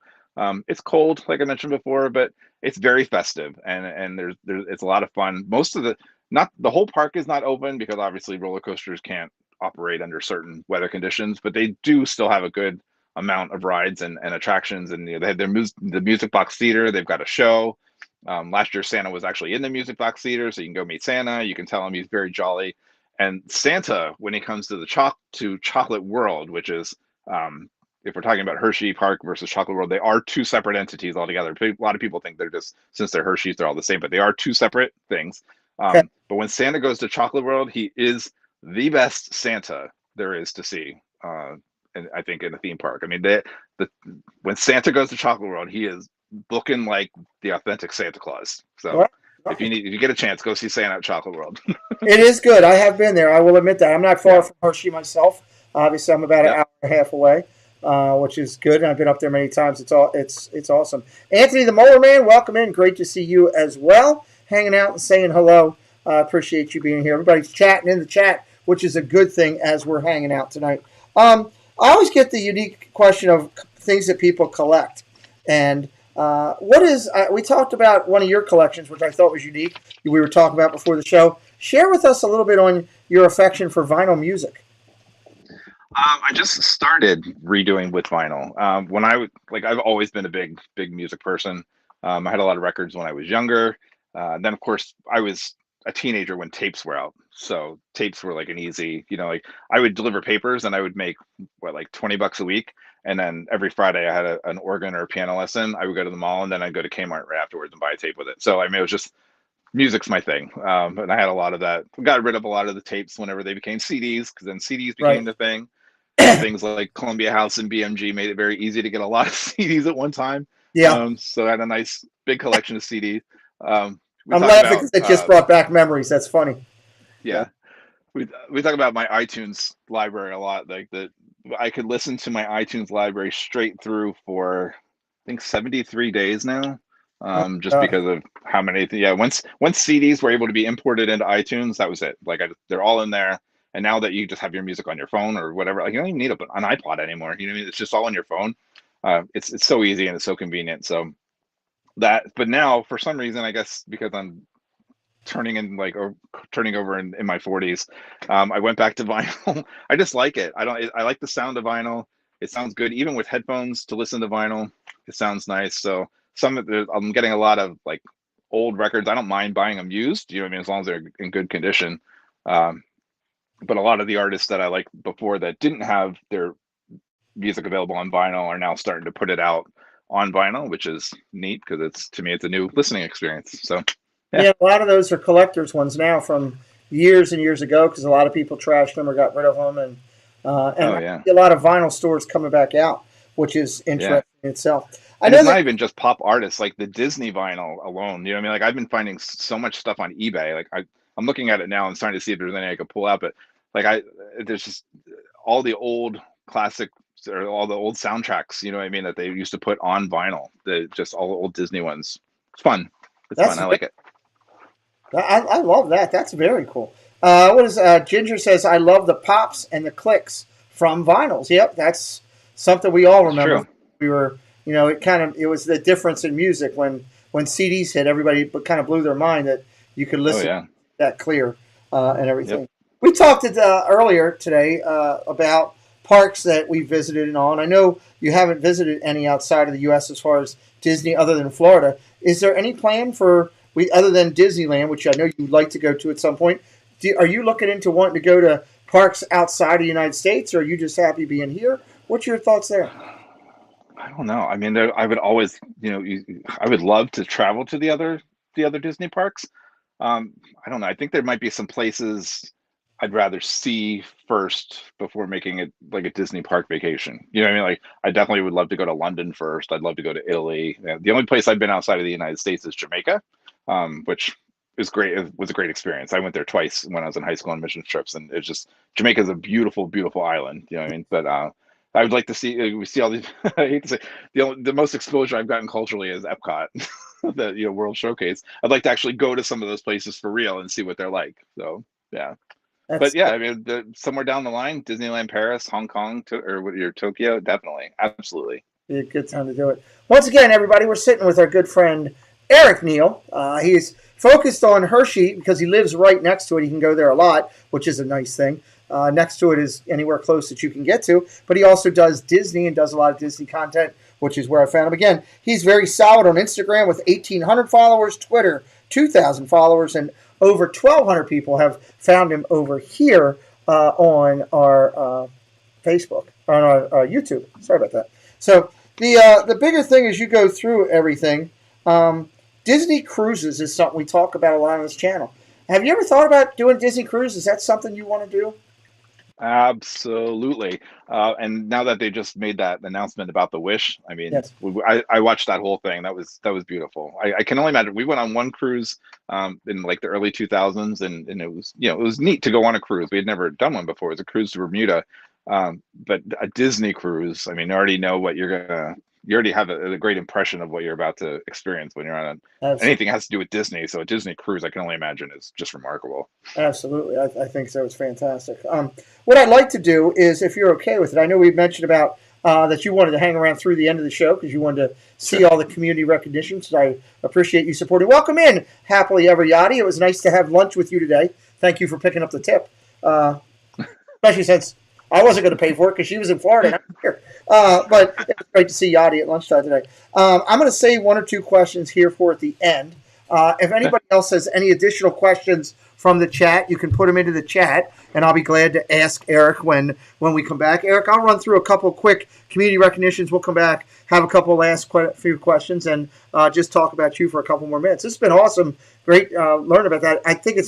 It's cold, like I mentioned before, but it's very festive, and there's it's a lot of fun. Most of the not the whole park is not open because obviously roller coasters can't operate under certain weather conditions, but they do still have a good amount of rides and attractions. And they have the music box theater. They've got a show. Last year Santa was actually in the music box theater, so you can go meet Santa. You can tell him he's very jolly. And Santa, when he comes to to Chocolate World, which is if we're talking about Hershey Park versus Chocolate World, they are two separate entities altogether. A lot of people think they're just, since they're Hershey's, they're all the same, but they are two separate things. Okay. But when Santa goes to Chocolate World, he is the best Santa there is to see. And I think in the theme park, I mean, when Santa goes to Chocolate World, he is looking like the authentic Santa Claus. So Right. if you get a chance, go see Santa at Chocolate World. It is good. I have been there. I will admit that. I'm not far from Hershey myself. Obviously, I'm about an hour and a half away, which is good. And I've been up there many times. It's awesome. Anthony the Mower Man, welcome in. Great to see you as well. Hanging out and saying hello. Appreciate you being here. Everybody's chatting in the chat, which is a good thing as we're hanging out tonight. I always get the unique question of things that people collect. And what is, we talked about one of your collections, which I thought was unique. We were talking about before the show. Share with us a little bit on your affection for vinyl music. I just started redoing with vinyl. When I've always been a big music person. I had a lot of records when I was younger. Then of course I was a teenager when tapes were out. So tapes were like an easy, like I would deliver papers and I would make like $20 a week. And then every Friday I had an organ or a piano lesson. I would go to the mall and then I'd go to Kmart right afterwards and buy a tape with it. So I mean, it was just, music's my thing. And I had a lot of that. Got rid of a lot of the tapes whenever they became CDs, because then CDs became the thing. Things like Columbia House and BMG made it very easy to get a lot of CDs at one time. Yeah. So I had a nice big collection of CDs. I'm laughing because it just brought back memories. That's funny. Yeah. We talk about my iTunes library a lot. Like that, I could listen to my iTunes library straight through for I think 73 days now. Just because of how many. Once CDs were able to be imported into iTunes, that was it. Like they're all in there. And now that you just have your music on your phone or whatever, like you don't even need an iPod anymore. You know what I mean? It's just all on your phone. It's so easy and it's so convenient. So but now for some reason, I guess because I'm turning over in my 40s, I went back to vinyl. I just like it. I like the sound of vinyl. It sounds good, even with headphones, to listen to vinyl. It sounds nice. So I'm getting a lot of like old records. I don't mind buying them used, you know what I mean, as long as they're in good condition. But a lot of the artists that I liked before that didn't have their music available on vinyl are now starting to put it out on vinyl, which is neat because to me it's a new listening experience. So yeah, a lot of those are collectors ones now from years and years ago, because a lot of people trashed them or got rid of them, and a lot of vinyl stores coming back out, which is interesting in itself. And it's not even just pop artists, like the Disney vinyl alone. You know what I mean? Like I've been finding so much stuff on eBay. Like I'm looking at it now and starting to see if there's any I could pull out. But like there's just all the old classic or all the old soundtracks. You know what I mean? That they used to put on vinyl. Just all the old Disney ones. It's fun. It's fun. I like it. I love that. That's very cool. Ginger says, I love the pops and the clicks from vinyls. Yep, that's something we all remember. True. We were, it was the difference in music when CDs hit. Everybody kind of blew their mind that you could listen that clear and everything. Yep. We talked earlier today about parks that we visited and all. And I know you haven't visited any outside of the U.S. as far as Disney other than Florida. Is there any plan other than Disneyland, which I know you'd like to go to at some point? Are you looking into wanting to go to parks outside of the United States, or are you just happy being here? What's your thoughts there? I don't know. I mean, I would always, I would love to travel to the other Disney parks. I don't know. I think there might be some places I'd rather see first before making it like a Disney park vacation. You know what I mean? Like I definitely would love to go to London first. I'd love to go to Italy. The only place I've been outside of the United States is Jamaica, which is great. It was a great experience. I went there twice when I was in high school on mission trips, and it's just, Jamaica is a beautiful, beautiful island. You know what I mean? But I would like to see, we see all these, I hate to say, the most exposure I've gotten culturally is Epcot, the World Showcase. I'd like to actually go to some of those places for real and see what they're like. So, yeah. But yeah, I mean, somewhere down the line, Disneyland Paris, Hong Kong, or Tokyo, definitely, absolutely. Be a good time to do it. Once again, everybody, we're sitting with our good friend Erik Neil. He's focused on Hershey because he lives right next to it. He can go there a lot, which is a nice thing. Next to it is anywhere close that you can get to. But he also does Disney and does a lot of Disney content, which is where I found him. Again, he's very solid on Instagram with 1,800 followers, Twitter 2,000 followers, and over 1,200 people have found him over here on our Facebook, on our YouTube. Sorry about that. So the bigger thing as you go through everything, Disney cruises is something we talk about a lot on this channel. Have you ever thought about doing Disney cruises? Is that something you want to do? Absolutely. And now that they just made that announcement about the Wish, I mean, Yes. I watched that whole thing. That was beautiful. I can only imagine. We went on one cruise in like the early 2000s, and it was, it was neat to go on a cruise. We had never done one before. It was a cruise to Bermuda. But a Disney cruise, I mean, you already know what you already have a great impression of what you're about to experience when you're on anything that has to do with Disney. So a Disney cruise, I can only imagine, is just remarkable. Absolutely. I think so. It's fantastic. What I'd like to do is, if you're okay with it, I know we mentioned about that you wanted to hang around through the end of the show because you wanted to see all the community recognitions. I appreciate you supporting. Welcome in, Happily Ever Yachty. It was nice to have lunch with you today. Thank you for picking up the tip, especially since I wasn't going to pay for it because she was in Florida and I'm here. But it was great to see Yachty at lunchtime today. I'm going to save one or two questions here for at the end. If anybody else has any additional questions from the chat, you can put them into the chat, and I'll be glad to ask Erik when we come back. Erik, I'll run through a couple of quick community recognitions. We'll come back, have a couple of last few questions, and just talk about you for a couple more minutes. This has been awesome. Great learn about that. I think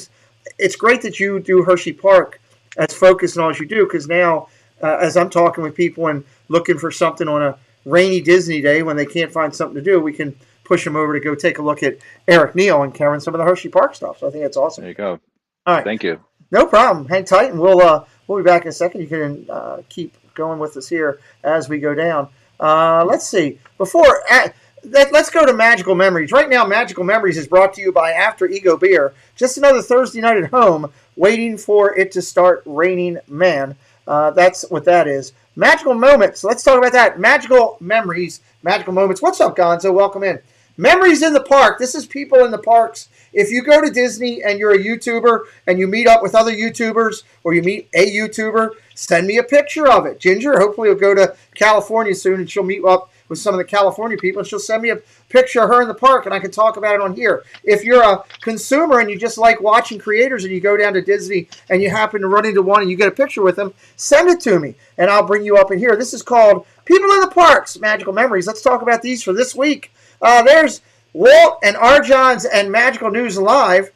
it's great that you do Hershey Park as focused on as you do, because now as I'm talking with people and looking for something on a rainy Disney day when they can't find something to do, we can push them over to go take a look at Erik Neil and covering some of the Hershey Park stuff. So I think that's awesome. There you go. All right. Thank you. No problem. Hang tight, and we'll be back in a second. You can keep going with us here as we go down. Let's see. Let's go to Magical Memories. Right now, Magical Memories is brought to you by After Ego Beer. Just another Thursday night at home, waiting for it to start raining, man. That's what that is. Magical Moments. Let's talk about that. Magical Memories. Magical Moments. What's up, Gonzo? Welcome in. Memories in the park. This is people in the parks. If you go to Disney and you're a YouTuber and you meet up with other YouTubers or you meet a YouTuber, send me a picture of it. Ginger, hopefully, will go to California soon and she'll meet up with some of the California people and she'll send me a picture of her in the park and I can talk about it on here. If you're a consumer and you just like watching creators and you go down to Disney and you happen to run into one and you get a picture with them, send it to me and I'll bring you up in here. This is called People in the Parks, Magical Memories. Let's talk about these for this week. There's Walt and Arjon's and Magical News Live.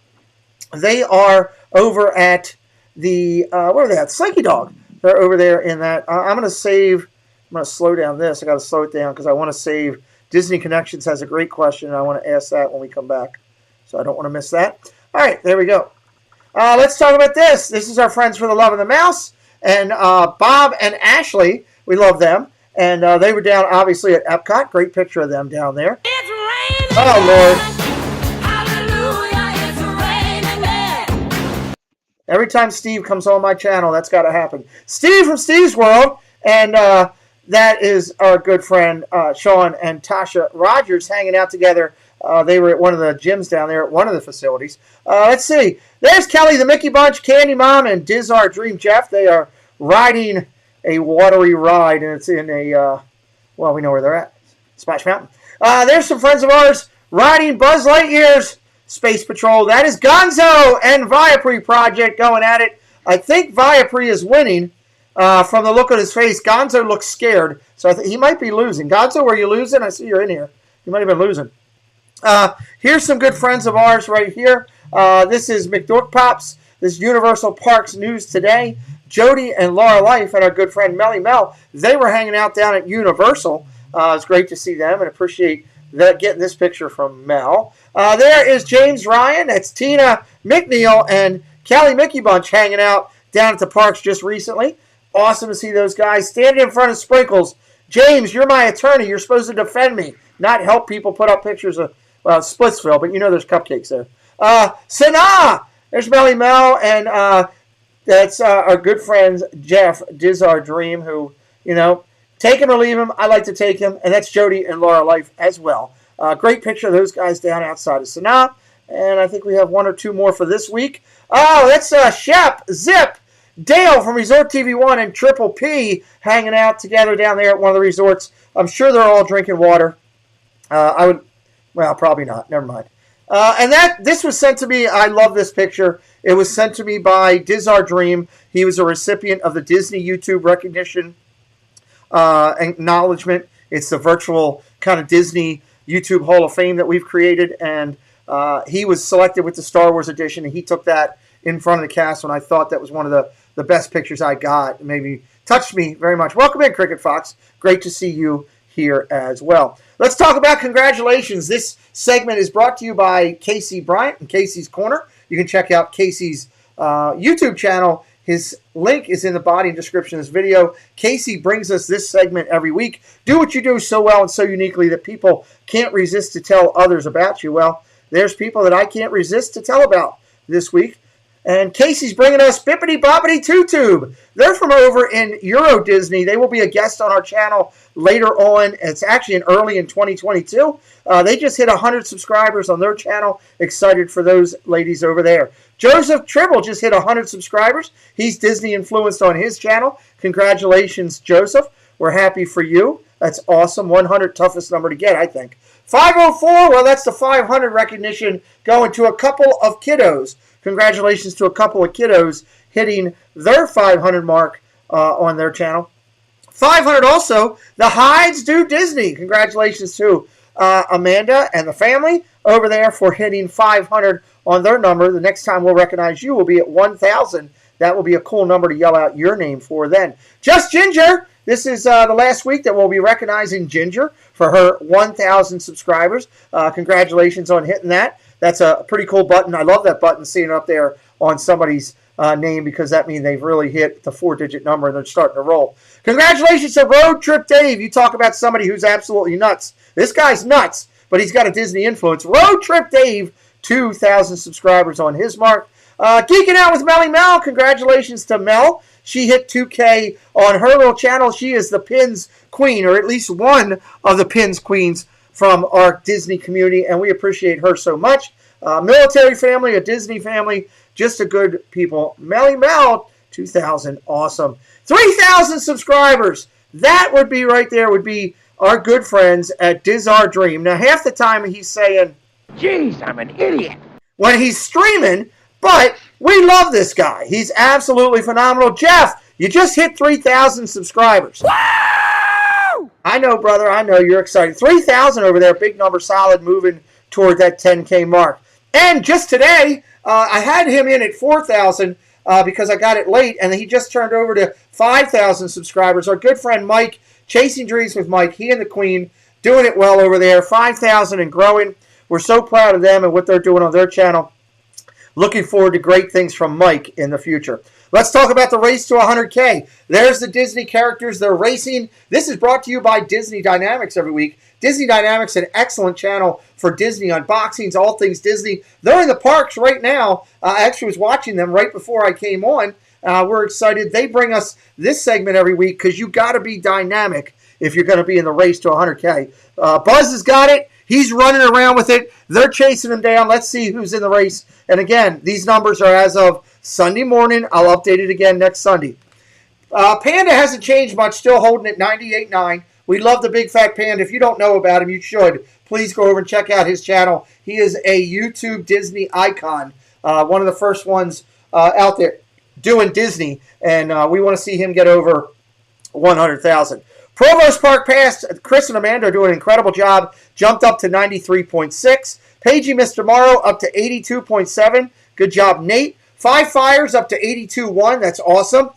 They are over at the, where are they at? Slinky Dog. They're over there in that. I'm going to slow down this. I got to slow it down because I want to save. Disney Connections has a great question, and I want to ask that when we come back. So I don't want to miss that. All right, there we go. Let's talk about this. This is our friends for the Love of the Mouse. And Bob and Ashley, we love them. And they were down, obviously, at Epcot. Great picture of them down there. It's raining. Oh, Lord. Hallelujah, it's raining men. Every time Steve comes on my channel, that's got to happen. Steve from Steve's World. And that is our good friend Sean and Tasha Rogers hanging out together. They were at one of the gyms down there at one of the facilities. Let's see. There's Kelly the Mickey Bunch, Candy Mom, and Dizar Dream Jeff. They are riding a watery ride, and it's in a, well, we know where they're at, Splash Mountain. There's some friends of ours riding Buzz Lightyear's Space Patrol. That is Gonzo and Viapre Project going at it. I think Viapre is winning from the look on his face. Gonzo looks scared, so I think he might be losing. Gonzo, were you losing? I see you're in here. You might have been losing. Here's some good friends of ours right here. This is McDork Pops. This is Universal Parks News Today. Jody and Laura Life and our good friend Melly Mel, they were hanging out down at Universal. It's great to see them and appreciate that, getting this picture from Mel. There is James Ryan. That's Tina McNeil and Callie Mickey Bunch hanging out down at the parks just recently. Awesome to see those guys standing in front of Sprinkles. James, you're my attorney. You're supposed to defend me, not help people put up pictures of, well, Splitsville, but you know there's cupcakes there. Sanaa! There's Melly Mel and That's our good friend Jeff Dizar Dream, who, take him or leave him. I like to take him. And that's Jody and Laura Life as well. Great picture of those guys down outside of Sanaa. And I think we have one or two more for this week. Oh, that's Shep, Zip, Dale from Resort TV 1 and Triple P hanging out together down there at one of the resorts. I'm sure they're all drinking water. Probably not. Never mind. And this was sent to me. I love this picture. It was sent to me by Dizar Dream. He was a recipient of the Disney YouTube recognition acknowledgement. It's the virtual kind of Disney YouTube Hall of Fame that we've created. And he was selected with the Star Wars edition, and he took that in front of the cast when I thought that was one of the best pictures I got. It maybe touched me very much. Welcome in, Cricket Fox. Great to see you here as well. Let's talk about congratulations. This segment is brought to you by Casey Bryant and Casey's Corner. You can check out Casey's YouTube channel. His link is in the body and description of this video. Casey brings us this segment every week. Do what you do so well and so uniquely that people can't resist to tell others about you. Well, there's people that I can't resist to tell about this week. And Casey's bringing us Bippity Boppity Two Tube. They're from over in Euro Disney. They will be a guest on our channel later on. It's actually early in 2022. They just hit 100 subscribers on their channel. Excited for those ladies over there. Joseph Tribble just hit 100 subscribers. He's Disney influenced on his channel. Congratulations, Joseph. We're happy for you. That's awesome. 100, toughest number to get, I think. 504, well, that's the 500 recognition going to a couple of kiddos. Congratulations to a couple of kiddos hitting their 500 mark on their channel. 500 also, the Hides Do Disney. Congratulations to Amanda and the family over there for hitting 500 on their number. The next time we'll recognize you will be at 1,000. That will be a cool number to yell out your name for then. Just Ginger. This is the last week that we'll be recognizing Ginger for her 1,000 subscribers. Congratulations on hitting that. That's a pretty cool button. I love that button, seeing it up there on somebody's name, because that means they've really hit the 4-digit number and they're starting to roll. Congratulations to Road Trip Dave. You talk about somebody who's absolutely nuts. This guy's nuts, but he's got a Disney influence. Road Trip Dave, 2,000 subscribers on his mark. Geeking Out with Melly Mel. Congratulations to Mel. She hit 2K on her little channel. She is the Pins Queen, or at least one of the Pins Queens from our Disney community, and we appreciate her so much. Military family, a Disney family, just a good people. Melly Mel, 2,000, awesome. 3,000 subscribers. That would be right there, would be our good friends at Dizar Dream. Now, half the time he's saying, Jeez, I'm an idiot. when he's streaming, but we love this guy. He's absolutely phenomenal. Jeff, you just hit 3,000 subscribers. Woo! I know, brother. I know you're excited. 3,000 over there. Big number, solid, moving toward that 10K mark. And just today, I had him in at 4,000 because I got it late, and he just turned over to 5,000 subscribers. Our good friend Mike, Chasing Dreams with Mike, he and the Queen, doing it well over there. 5,000 and growing. We're so proud of them and what they're doing on their channel. Looking forward to great things from Mike in the future. Let's talk about the race to 100K. There's the Disney characters. They're racing. This is brought to you by Disney Dynamics every week. Disney Dynamics, an excellent channel for Disney unboxings, all things Disney. They're in the parks right now. I actually was watching them right before I came on. We're excited. They bring us this segment every week because you got to be dynamic if you're going to be in the race to 100K. Buzz has got it. He's running around with it. They're chasing him down. Let's see who's in the race. And again, these numbers are as of Sunday morning. I'll update it again next Sunday. Panda hasn't changed much. Still holding at 98.9. We love the Big Fat Panda. If you don't know about him, you should. Please go over and check out his channel. He is a YouTube Disney icon. One of the first ones out there doing Disney. And we want to see him get over 100,000. Provost Park Pass, Chris and Amanda are doing an incredible job. Jumped up to 93.6. Pagey Mr. Morrow up to 82.7. Good job, Nate. Five Fires up to 82.1. That's awesome.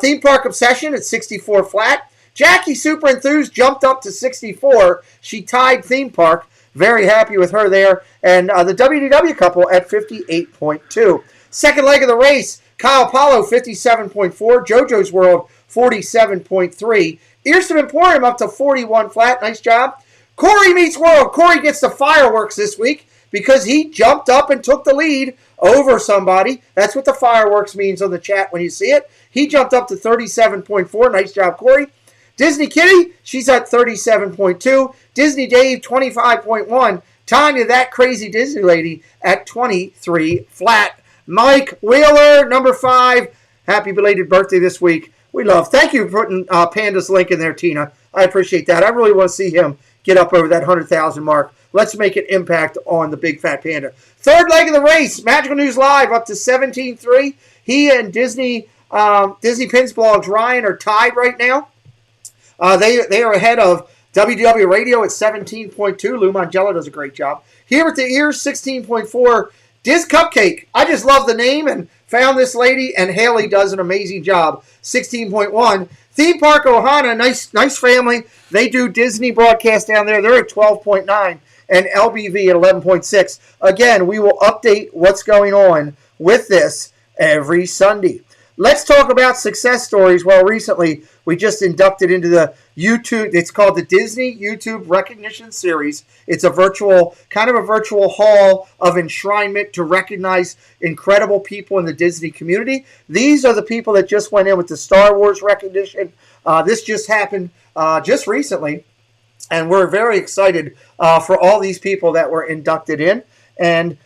Theme Park Obsession at 64 flat. Jackie Super Enthused jumped up to 64. She tied Theme Park. Very happy with her there. And the WDW couple at 58.2. Second leg of the race, Kyle Paulo 57.4. JoJo's World 47.3. Earson Emporium up to 41 flat. Nice job. Corey Meets World. Corey gets the fireworks this week. because he jumped up and took the lead over somebody. That's what the fireworks means on the chat when you see it. He jumped up to 37.4. Nice job, Corey. Disney Kitty, she's at 37.2. Disney Dave, 25.1. Tanya, that crazy Disney lady, at 23 flat. Mike Wheeler, number 5. Happy belated birthday this week. We love. Thank you for putting Panda's link in there, Tina. I appreciate that. I really want to see him get up over that 100,000 mark. Let's make an impact on the Big Fat Panda. Third leg of the race, Magical News Live up to 17.3. He and Disney Pins Blogs Ryan are tied right now. They are ahead of WDW Radio at 17.2. Lou Mangello does a great job. Here at the ears, 16.4. Diz Cupcake. I just love the name and found this lady, and Haley does an amazing job. 16.1. Theme Park Ohana, nice family. They do Disney broadcast down there. They're at 12.9. And LBV at 11.6. Again, we will update what's going on with this every Sunday. Let's talk about success stories. Well, recently we just inducted into the YouTube. It's called the Disney YouTube Recognition Series. It's a virtual hall of enshrinement to recognize incredible people in the Disney community. These are the people that just went in with the Star Wars recognition. This just happened just recently. And we're very excited for all these people that were inducted in. And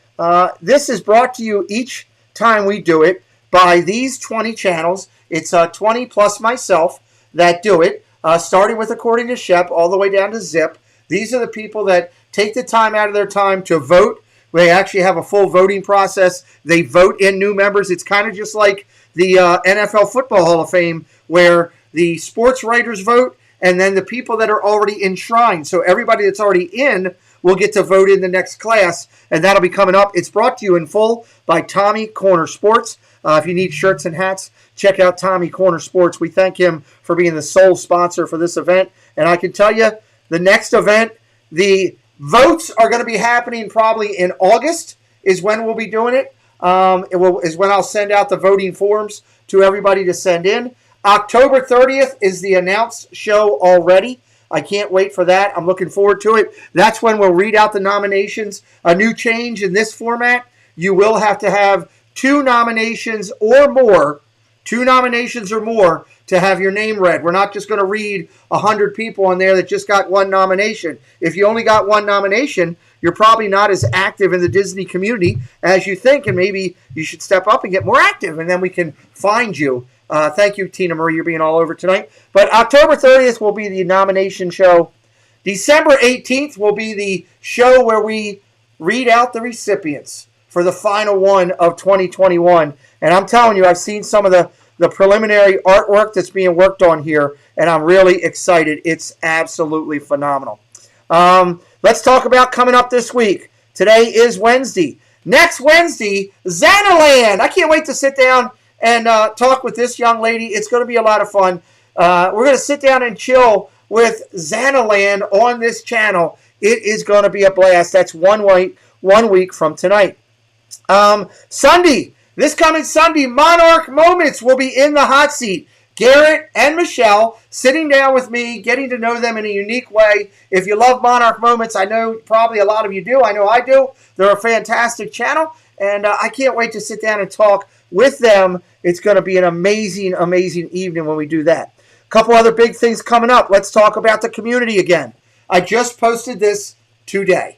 this is brought to you each time we do it by these 20 channels. It's 20 plus myself that do it, starting with According to Shep all the way down to Zip. These are the people that take the time out of their time to vote. They actually have a full voting process. They vote in new members. It's kind of just like the NFL Football Hall of Fame, where the sports writers vote and then the people that are already enshrined. So everybody that's already in will get to vote in the next class, and that'll be coming up. It's brought to you in full by Tommy Corner Sports. If you need shirts and hats, check out Tommy Corner Sports. We thank him for being the sole sponsor for this event. And I can tell you, the next event, the votes are going to be happening probably in August is when we'll be doing it. Is when I'll send out the voting forms to everybody to send in. October 30th is the announced show already. I can't wait for that. I'm looking forward to it. That's when we'll read out the nominations. A new change in this format, you will have to have 2 nominations or more to have your name read. We're not just going to read 100 people on there that just got 1 nomination. If you only got 1 nomination, you're probably not as active in the Disney community as you think, and maybe you should step up and get more active, and then we can find you. Thank you, Tina Marie. You're being all over tonight. But October 30th will be the nomination show. December 18th will be the show where we read out the recipients for the final one of 2021. And I'm telling you, I've seen some of the preliminary artwork that's being worked on here, and I'm really excited. It's absolutely phenomenal. Let's talk about coming up this week. Today is Wednesday. Next Wednesday, Xanaland. I can't wait to sit down and talk with this young lady. It's going to be a lot of fun. We're going to sit down and chill with Xanaland on this channel. It is going to be a blast. That's 1 week from tonight. Sunday, this coming Sunday, Monarch Moments will be in the hot seat. Garrett and Michelle sitting down with me, getting to know them in a unique way. If you love Monarch Moments, I know probably a lot of you do. I know I do. They're a fantastic channel, and I can't wait to sit down and talk with them. It's going to be an amazing, amazing evening when we do that. A couple other big things coming up. Let's talk about the community again. I just posted this today.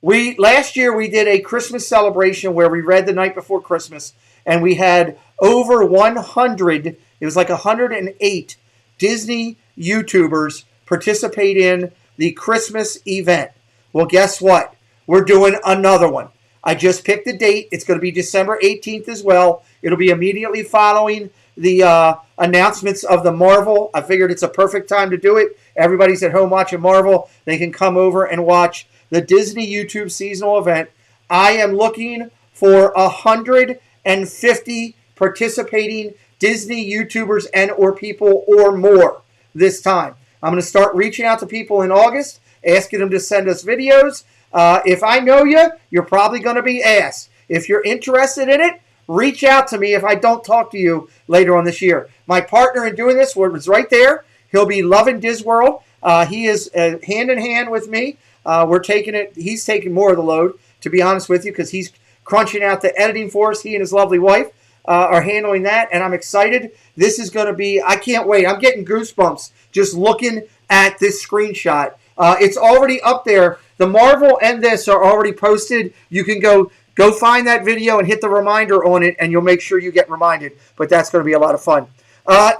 Last year we did a Christmas celebration where we read the night before Christmas, and we had over 100, it was like 108 Disney YouTubers participate in the Christmas event. Well, guess what? We're doing another one. I just picked the date. It's going to be December 18th as well. It'll be immediately following the announcements of the Marvel. I figured it's a perfect time to do it. Everybody's at home watching Marvel. They can come over and watch the Disney YouTube seasonal event. I am looking for 150 participating Disney YouTubers and or people or more this time. I'm going to start reaching out to people in August, asking them to send us videos. If I know you, you're probably going to be asked. If you're interested in it, reach out to me if I don't talk to you later on this year. My partner in doing this was right there. He'll be loving Disworld. He is hand in hand with me. We're taking it. He's taking more of the load, to be honest with you, because he's crunching out the editing for us. He and his lovely wife are handling that, and I'm excited. This is going to be, I can't wait. I'm getting goosebumps just looking at this screenshot. It's already up there. The Marvel and this are already posted. You can go find that video and hit the reminder on it, and you'll make sure you get reminded. But that's going to be a lot of fun.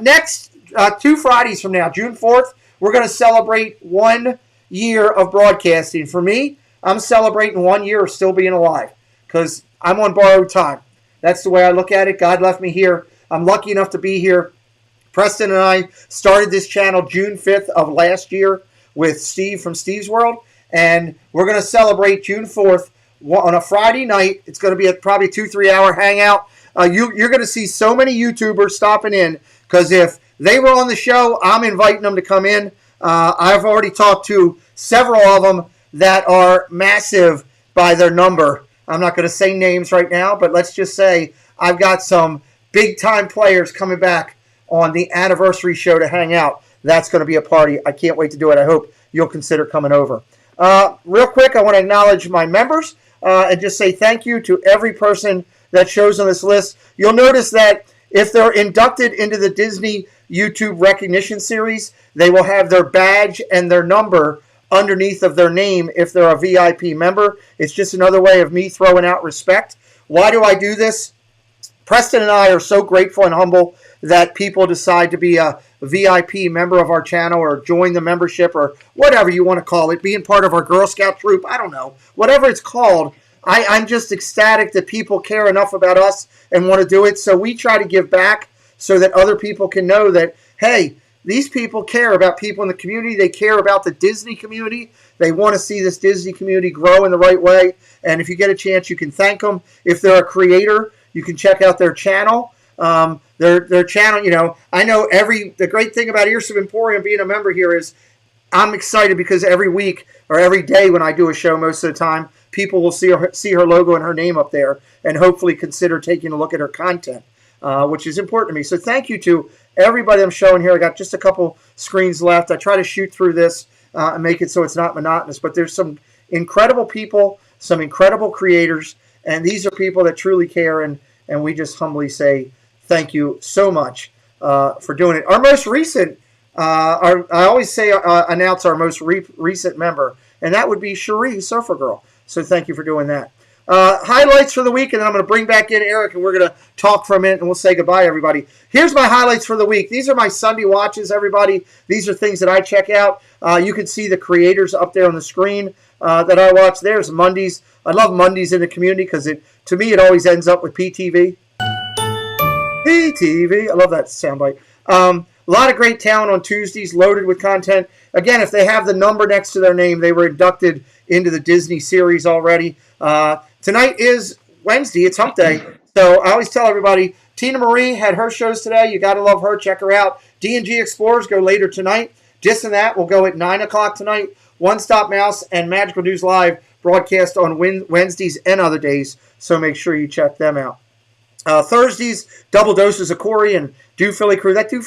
Next, 2 Fridays from now, June 4th, we're going to celebrate 1 year of broadcasting. For me, I'm celebrating 1 year of still being alive because I'm on borrowed time. That's the way I look at it. God left me here. I'm lucky enough to be here. Preston and I started this channel June 5th of last year with Steve from Steve's World, and we're going to celebrate June 4th on a Friday night. It's going to be a probably 2-3 hour hangout. You're going to see so many YouTubers stopping in because if they were on the show, I'm inviting them to come in. I've already talked to several of them that are massive by their number. I'm not going to say names right now, but let's just say I've got some big-time players coming back on the anniversary show to hang out. That's going to be a party. I can't wait to do it. I hope you'll consider coming over. Real quick, I want to acknowledge my members and just say thank you to every person that shows on this list. You'll notice that if they're inducted into the Disney YouTube Recognition Series, they will have their badge and their number underneath of their name if they're a VIP member. It's just another way of me throwing out respect. Why do I do this? Preston and I are so grateful and humble that people decide to be a VIP member of our channel or join the membership or whatever you want to call it, being part of our Girl Scout troop, I don't know, whatever it's called. I'm just ecstatic that people care enough about us and want to do it. So we try to give back so that other people can know that, hey, these people care about people in the community. They care about the Disney community. They want to see this Disney community grow in the right way. And if you get a chance, you can thank them. If they're a creator, you can check out their channel. Their channel, you know, I know the great thing about Ears of Emporium being a member here is I'm excited because every week or every day when I do a show, most of the time, people will see her logo and her name up there and hopefully consider taking a look at her content, which is important to me. So thank you to everybody I'm showing here. I got just a couple screens left. I try to shoot through this and make it so it's not monotonous, but there's some incredible people, some incredible creators, and these are people that truly care, and we just humbly say thank you so much for doing it. Our most recent, I always say announce our most recent member, and that would be Cherie Surfer Girl. So thank you for doing that. Highlights for the week, and then I'm going to bring back in Eric, and we're going to talk for a minute, and we'll say goodbye, everybody. Here's my highlights for the week. These are my Sunday watches, everybody. These are things that I check out. You can see the creators up there on the screen that I watch. There's Mondays. I love Mondays in the community because to me it always ends up with PTV. PTV. I love that soundbite. A lot of great talent on Tuesdays, loaded with content. Again, if they have the number next to their name, they were inducted into the Disney series already. Tonight is Wednesday. It's Hump Day. So I always tell everybody, Tina Marie had her shows today. You got to love her. Check her out. D&G Explorers go later tonight. Just and That will go at 9 o'clock tonight. One Stop Mouse and Magical News Live broadcast on Wednesdays and other days. So make sure you check them out. Thursdays, double doses of Corey and Do Philly Crew. That Do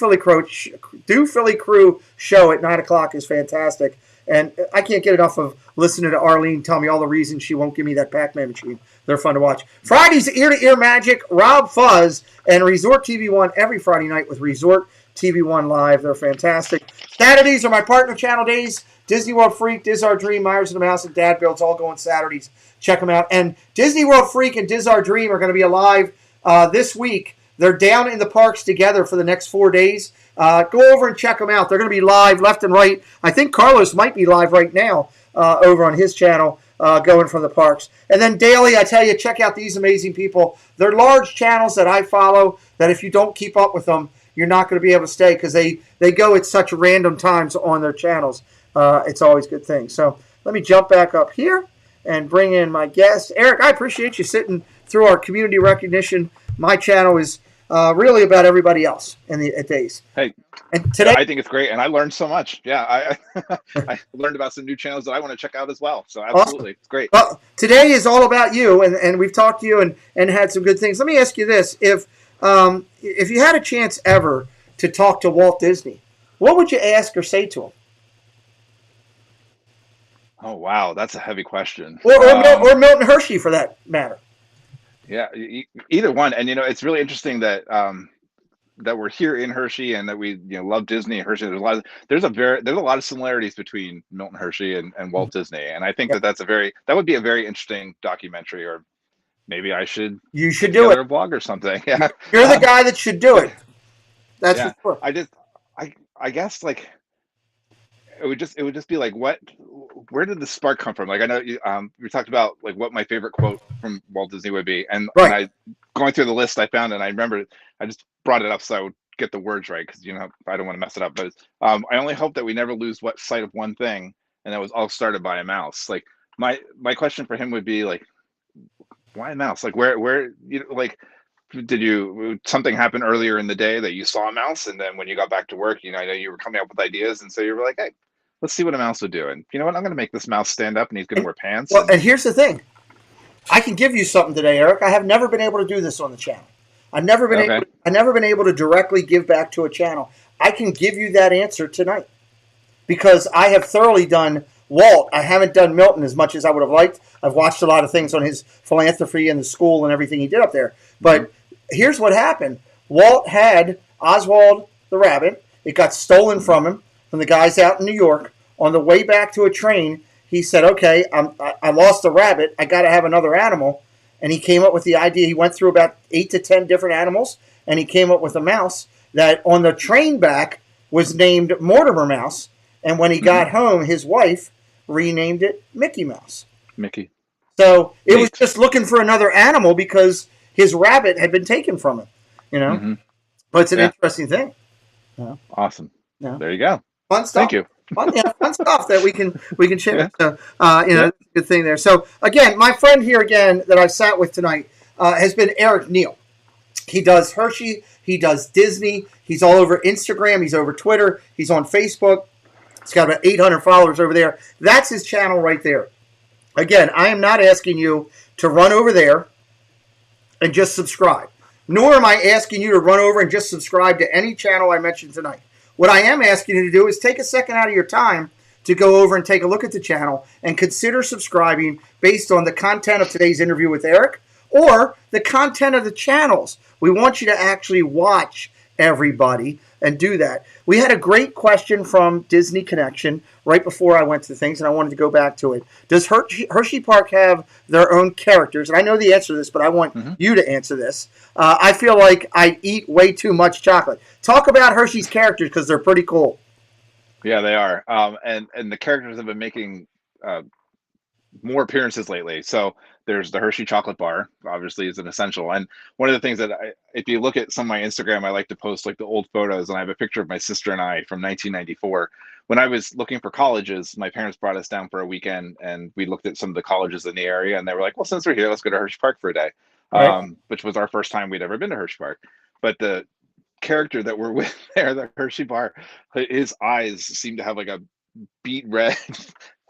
Philly Crew show at 9 o'clock is fantastic. And I can't get enough of listening to Arlene tell me all the reasons she won't give me that Pac-Man machine. They're fun to watch. Fridays, Ear to Ear Magic, Rob Fuzz, and Resort TV 1 every Friday night with Resort TV 1 Live. They're fantastic. Saturdays are my partner channel days. Disney World Freak, Diz Our Dream, Myers and the Mouse, and Dad Builds all go on Saturdays. Check them out. And Disney World Freak and Diz Our Dream are going to be alive this week. They're down in the parks together for the next 4 days. Go over and check them out. They're going to be live left and right. I think Carlos might be live right now over on his channel going from the parks. And then daily, I tell you, check out these amazing people. They're large channels that I follow that if you don't keep up with them, you're not going to be able to stay because they go at such random times on their channels. It's always a good thing. So let me jump back up here and bring in my guest. Eric, I appreciate you sitting through our community recognition. My channel is really about everybody else at days. Hey, and today I think it's great, and I learned so much. Yeah, I learned about some new channels that I want to check out as well. So absolutely, It's great. Well, today is all about you, and we've talked to you and had some good things. Let me ask you this: if you had a chance ever to talk to Walt Disney, what would you ask or say to him? Oh wow, that's a heavy question. Or Milton Hershey for that matter. Yeah, either one. And it's really interesting that that we're here in Hershey and that we love Disney and Hershey. There's a lot of similarities between Milton Hershey and Walt Disney, and I think that would be a very interesting documentary, or maybe you should do do it. A blog or something. Yeah, you're the guy that should do it. That's yeah. for sure. I guess like it would just be like, where did the spark come from? Like I know we talked about like what my favorite quote from Walt Disney would be, and right. when I going through the list I found, and I remember I just brought it up so I would get the words right, because I don't want to mess it up, but I only hope that we never lose sight of one thing, and that was all started by a mouse. Like my question for him would be like, why a mouse? Like where like did something happen earlier in the day that you saw a mouse, and then when you got back to work, I know you were coming up with ideas, and so you were like, hey, let's see what a mouse would do, and you know what, I'm going to make this mouse stand up, and he's going to wear pants. Well, and here's the thing, I can give you something today, Eric. I have never been able to do this on the channel. I've never been able to directly give back to a channel. I can give you that answer tonight because I have thoroughly done Walt. I haven't done Milton as much as I would have liked. I've watched a lot of things on his philanthropy and the school and everything he did up there. But here's what happened. Walt had Oswald the rabbit. It got stolen from him, from the guys out in New York. On the way back to a train, he said, okay, I lost a rabbit. I got to have another animal. And he came up with the idea. He went through about 8 to 10 different animals, and he came up with a mouse that on the train back was named Mortimer Mouse. And when he got home, his wife renamed it Mickey Mouse. Mickey. So it was just looking for another animal because his rabbit had been taken from him, But it's an interesting thing. Awesome. Yeah. There you go. Fun stuff. Thank you. Fun stuff that we can share. So, good thing there. So, again, my friend here again that I've sat with tonight has been Erik Neil. He does Hershey. He does Disney. He's all over Instagram. He's over Twitter. He's on Facebook. He's got about 800 followers over there. That's his channel right there. Again, I am not asking you to run over there and just subscribe. Nor am I asking you to run over and just subscribe to any channel I mentioned tonight. What I am asking you to do is take a second out of your time to go over and take a look at the channel and consider subscribing based on the content of today's interview with Eric or the content of the channels. We want you to actually watch everybody and do that. We had a great question from Disney Connection right before I went to things, and I wanted to go back to it. Does Hershey Park have their own characters? And I know the answer to this, but I want you to answer this. I feel like I eat way too much chocolate. Talk about Hershey's characters because they're pretty cool. Yeah, they are. And the characters have been making more appearances lately. So there's the Hershey chocolate bar, obviously is an essential. And one of the things that if you look at some of my Instagram, I like to post like the old photos, and I have a picture of my sister and I from 1994. When I was looking for colleges, my parents brought us down for a weekend, and we looked at some of the colleges in the area, and they were like, well, since we're here, let's go to Hershey Park for a day, which was our first time we'd ever been to Hershey Park. But the character that we're with there, the Hershey bar, his eyes seem to have like a beet red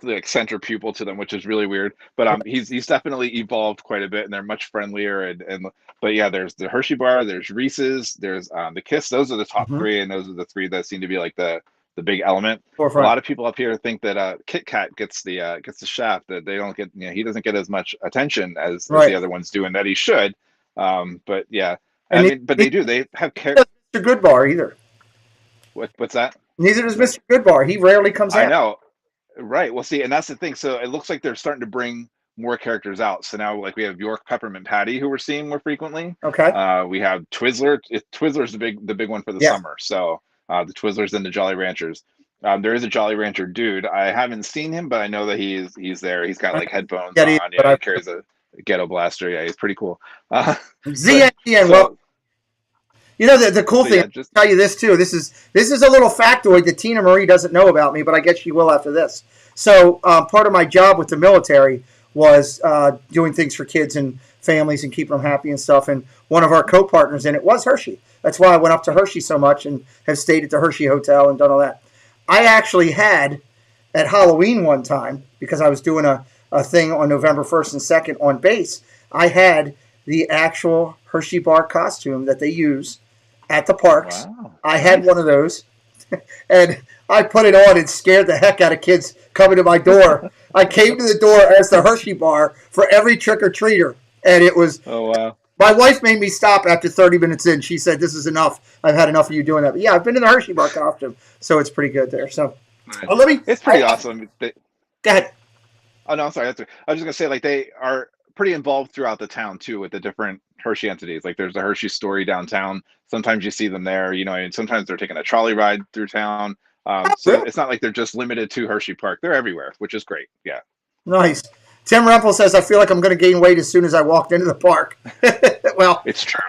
like center pupil to them, which is really weird. But he's definitely evolved quite a bit, and they're much friendlier. And but yeah, there's the Hershey bar, there's Reese's, there's the Kiss. Those are the top three, and those are the three that seem to be like the big element. Forefront. A lot of people up here think that Kit Kat gets the shaft, that they don't get, he doesn't get as much attention as the other ones do, and that he should. But yeah, but they do. They have Mr. Goodbar either. What's that? Neither does Mr. Goodbar. He rarely comes out. I know. Right. Well, see, and that's the thing. So it looks like they're starting to bring more characters out. So now, like, we have York Peppermint Patty, who we're seeing more frequently. Okay. We have Twizzler. Twizzler's the big one for the summer. So the Twizzlers and the Jolly Ranchers. There is a Jolly Rancher dude. I haven't seen him, but I know that he's there. He's got like headphones on. He carries a ghetto blaster. Yeah, he's pretty cool. ZNTN. Well, you know, the cool thing, I'll tell you this too. This is a little factoid that Tina Marie doesn't know about me, but I guess she will after this. So part of my job with the military was doing things for kids and families and keeping them happy and stuff. And one of our co-partners in it was Hershey. That's why I went up to Hershey so much and have stayed at the Hershey Hotel and done all that. I actually had at Halloween one time, because I was doing a thing on November 1st and 2nd on base, I had the actual Hershey bar costume that they use at the parks. Wow. I had one of those. and I put it on and scared the heck out of kids coming to my door. I came to the door as the Hershey bar for every trick-or-treater, and it was... Oh, wow. My wife made me stop after 30 minutes in. She said, this is enough. I've had enough of you doing that. But yeah, I've been in the Hershey bar costume, so it's pretty good there. So, it's pretty awesome. Go ahead. Oh, no, I'm sorry. I was just going to say, like, they are pretty involved throughout the town, too, with the different Hershey entities. Like, there's a Hershey Story downtown. Sometimes you see them there, and sometimes they're taking a trolley ride through town. So it's not like they're just limited to Hershey Park. They're everywhere, which is great. Yeah. Nice. Tim Rempel says, I feel like I'm going to gain weight as soon as I walked into the park. Well, it's true.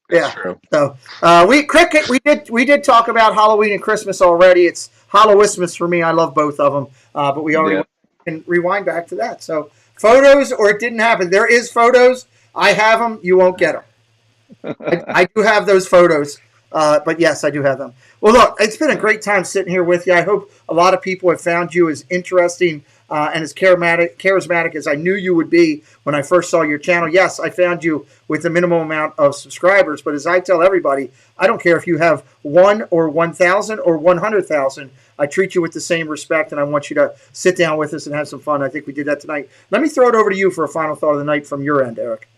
It's true. So we did talk about Halloween and Christmas already. It's Hallowismas for me. I love both of them. But we already can rewind back to that. So photos, or it didn't happen. There is photos. I have them. You won't get them. I do have those photos. But yes, I do have them. Well, look, it's been a great time sitting here with you. I hope a lot of people have found you as interesting and as charismatic as I knew you would be when I first saw your channel. Yes, I found you with the minimum amount of subscribers, but as I tell everybody, I don't care if you have 1 or 1,000 or 100,000. I treat you with the same respect, and I want you to sit down with us and have some fun. I think we did that tonight. Let me throw it over to you for a final thought of the night from your end, Erik.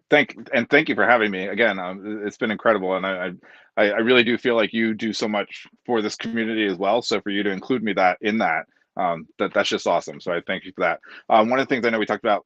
Thank you for having me again. It's been incredible, and I really do feel like you do so much for this community as well. So for you to include me in that, that's just awesome. So I thank you for that. One of the things I know we talked about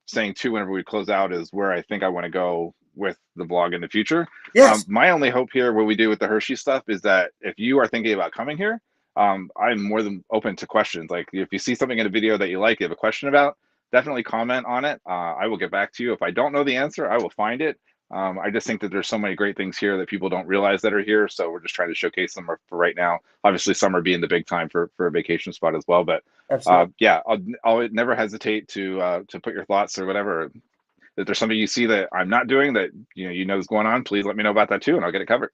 saying too whenever we close out is where I think I want to go with the blog in the future. Yes. My only hope here, what we do with the Hershey stuff, is that if you are thinking about coming here, I'm more than open to questions. Like if you see something in a video that you like, you have a question about, definitely comment on it. I will get back to you. If I don't know the answer, I will find it. I just think that there's so many great things here that people don't realize that are here. So we're just trying to showcase them for right now. Obviously, summer being the big time for a vacation spot as well. But yeah, I'll never hesitate to put your thoughts or whatever. If there's something you see that I'm not doing that you know is going on, please let me know about that too, and I'll get it covered.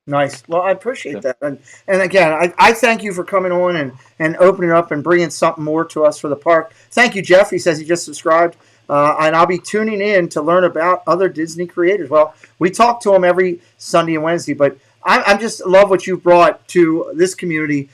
Nice. Well, I appreciate that. And again, I thank you for coming on and opening up and bringing something more to us for the park. Thank you, Jeff. He says he just subscribed. And I'll be tuning in to learn about other Disney creators. Well, we talk to them every Sunday and Wednesday, but I just love what you've brought to this community.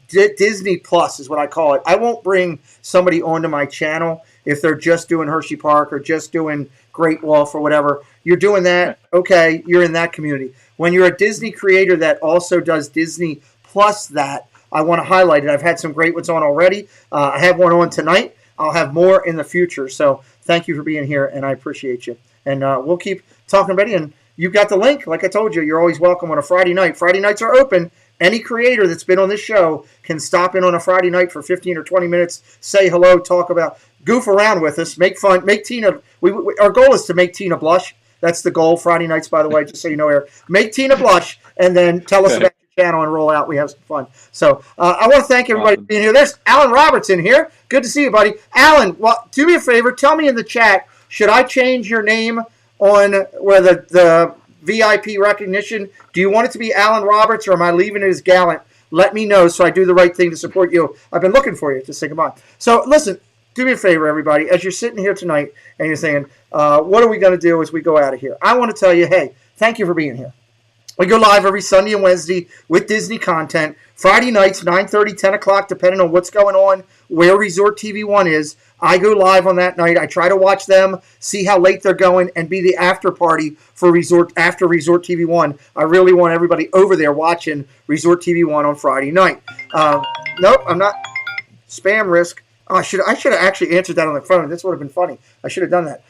Disney Plus is what I call it. I won't bring somebody onto my channel if they're just doing Hershey Park or just doing Great Wolf or whatever. You're doing that, okay, you're in that community. When you're a Disney creator that also does Disney Plus that, I want to highlight it. I've had some great ones on already. I have one on tonight. I'll have more in the future. So thank you for being here, and I appreciate you. And we'll keep talking about it. And you got the link. Like I told you, you're always welcome on a Friday night. Friday nights are open. Any creator that's been on this show can stop in on a Friday night for 15 or 20 minutes, say hello, talk about, goof around with us, make fun, make Tina. Our goal is to make Tina blush. That's the goal. Friday nights, by the way, just so you know, Erik. Make Tina blush, and then tell us about your channel and roll out. We have some fun. So I want to thank everybody for being here. There's Alan Robertson here. Good to see you, buddy. Alan, well, do me a favor. Tell me in the chat, should I change your name on where the VIP recognition? Do you want it to be Alan Roberts, or am I leaving it as Gallant? Let me know so I do the right thing to support you. I've been looking for you to say goodbye. So listen, do me a favor, everybody. As you're sitting here tonight and you're saying, what are we going to do as we go out of here? I want to tell you, hey, thank you for being here. We go live every Sunday and Wednesday with Disney content. Friday nights, 9:30, 10 o'clock, depending on what's going on, where Resort TV 1 is. I go live on that night. I try to watch them, see how late they're going, and be the after party for Resort TV 1. I really want everybody over there watching Resort TV 1 on Friday night. Nope, I'm not. Spam risk. Oh, I should have actually answered that on the phone. This would have been funny. I should have done that.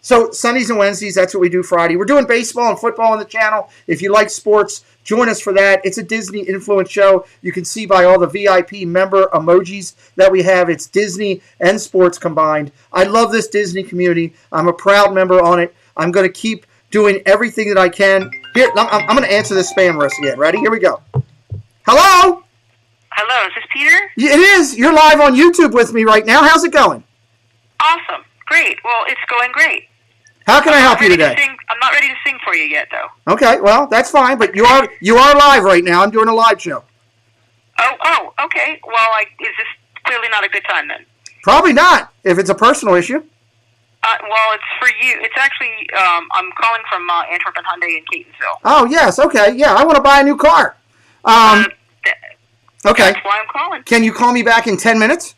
So Sundays and Wednesdays, that's what we do Friday. We're doing baseball and football on the channel. If you like sports, join us for that. It's a Disney influence show. You can see by all the VIP member emojis that we have. It's Disney and sports combined. I love this Disney community. I'm a proud member on it. I'm going to keep doing everything that I can. Here, I'm going to answer this spam risk again. Ready? Here we go. Hello? Hello, is this Peter? It is. You're live on YouTube with me right now. How's it going? Awesome. Great. Well, it's going great. How can I help you today? I'm not ready to sing for you yet, though. Okay, well, that's fine, but you are live right now. I'm doing a live show. Oh, okay. Well, is this clearly not a good time then? Probably not, if it's a personal issue. Well, it's for you. It's actually, I'm calling from Antwerp and Hyundai in Catonsville. Oh, yes. Okay. Yeah, I want to buy a new car. Okay. That's why I'm calling. Can you call me back in 10 minutes?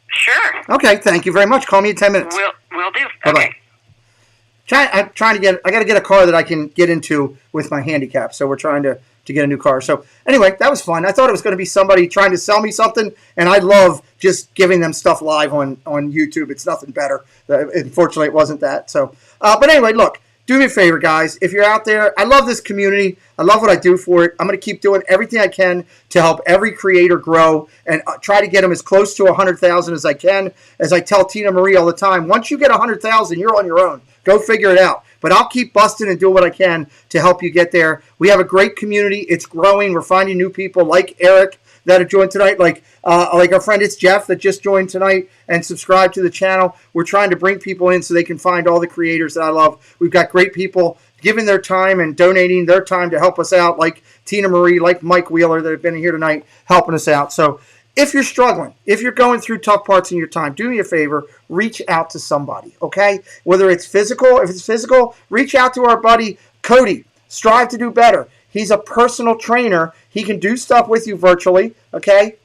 Sure. Okay. Thank you very much. Call me in 10 minutes. Will do. Bye-bye. Okay. I got to get a car that I can get into with my handicap. So we're trying to get a new car. So anyway, that was fun. I thought it was going to be somebody trying to sell me something, and I love just giving them stuff live on YouTube. It's nothing better. Unfortunately, it wasn't that. So, but anyway, look, do me a favor, guys. If you're out there, I love this community. I love what I do for it. I'm going to keep doing everything I can to help every creator grow and try to get them as close to 100,000 as I can. As I tell Tina Marie all the time, once you get 100,000, you're on your own. Go figure it out. But I'll keep busting and doing what I can to help you get there. We have a great community. It's growing. We're finding new people like Eric that have joined tonight, like our friend It's Jeff that just joined tonight and subscribed to the channel. We're trying to bring people in so they can find all the creators that I love. We've got great people giving their time and donating their time to help us out, like Tina Marie, like Mike Wheeler that have been here tonight helping us out. So if you're struggling, if you're going through tough parts in your time, do me a favor, reach out to somebody, okay? Whether it's physical, if it's physical, reach out to our buddy Cody. Strive to do better. He's a personal trainer. He can do stuff with you virtually, okay?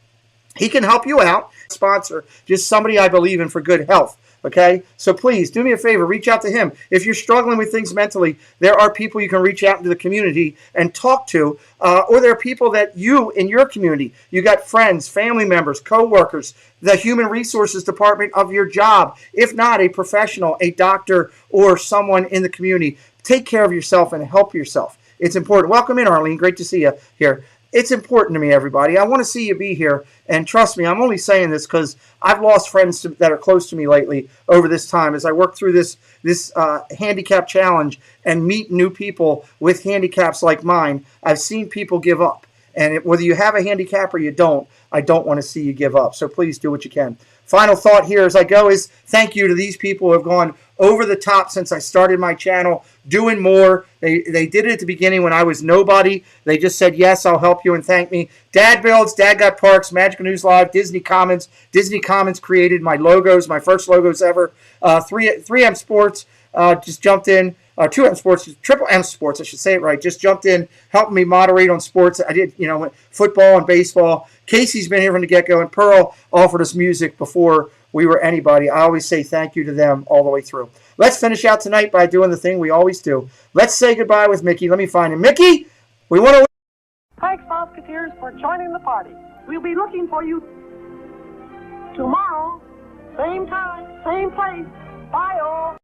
He can help you out. Sponsor, just somebody I believe in for good health. Okay, so please do me a favor, reach out to him. If you're struggling with things mentally, there are people you can reach out into the community and talk to, or there are people that you in your community, you got friends, family members, co-workers, the human resources department of your job, if not a professional, a doctor, or someone in the community. Take care of yourself and help yourself. It's important. Welcome in, Arlene. Great to see you here. It's important to me, everybody. I want to see you be here. And trust me, I'm only saying this because I've lost friends that are close to me lately over this time as I work through this handicap challenge and meet new people with handicaps like mine. I've seen people give up. And whether you have a handicap or you don't, I don't want to see you give up. So please do what you can. Final thought here as I go is thank you to these people who have gone over the top since I started my channel, doing more. They did it at the beginning when I was nobody. They just said, yes, I'll help you, and thank me. Dad Builds, Dad Got Parks, Magical News Live, Disney Commons. Disney Commons created my logos, my first logos ever. 3M Sports just jumped in. 2M Sports, Triple M Sports, I should say it right, just jumped in, helping me moderate on sports. I did, football and baseball. Casey's been here from the get-go, and Pearl offered us music before we were anybody. I always say thank you to them all the way through. Let's finish out tonight by doing the thing we always do. Let's say goodbye with Mickey. Let me find him. Mickey, we want to... Thanks, Musketeers, for joining the party. We'll be looking for you tomorrow, same time, same place. Bye, all.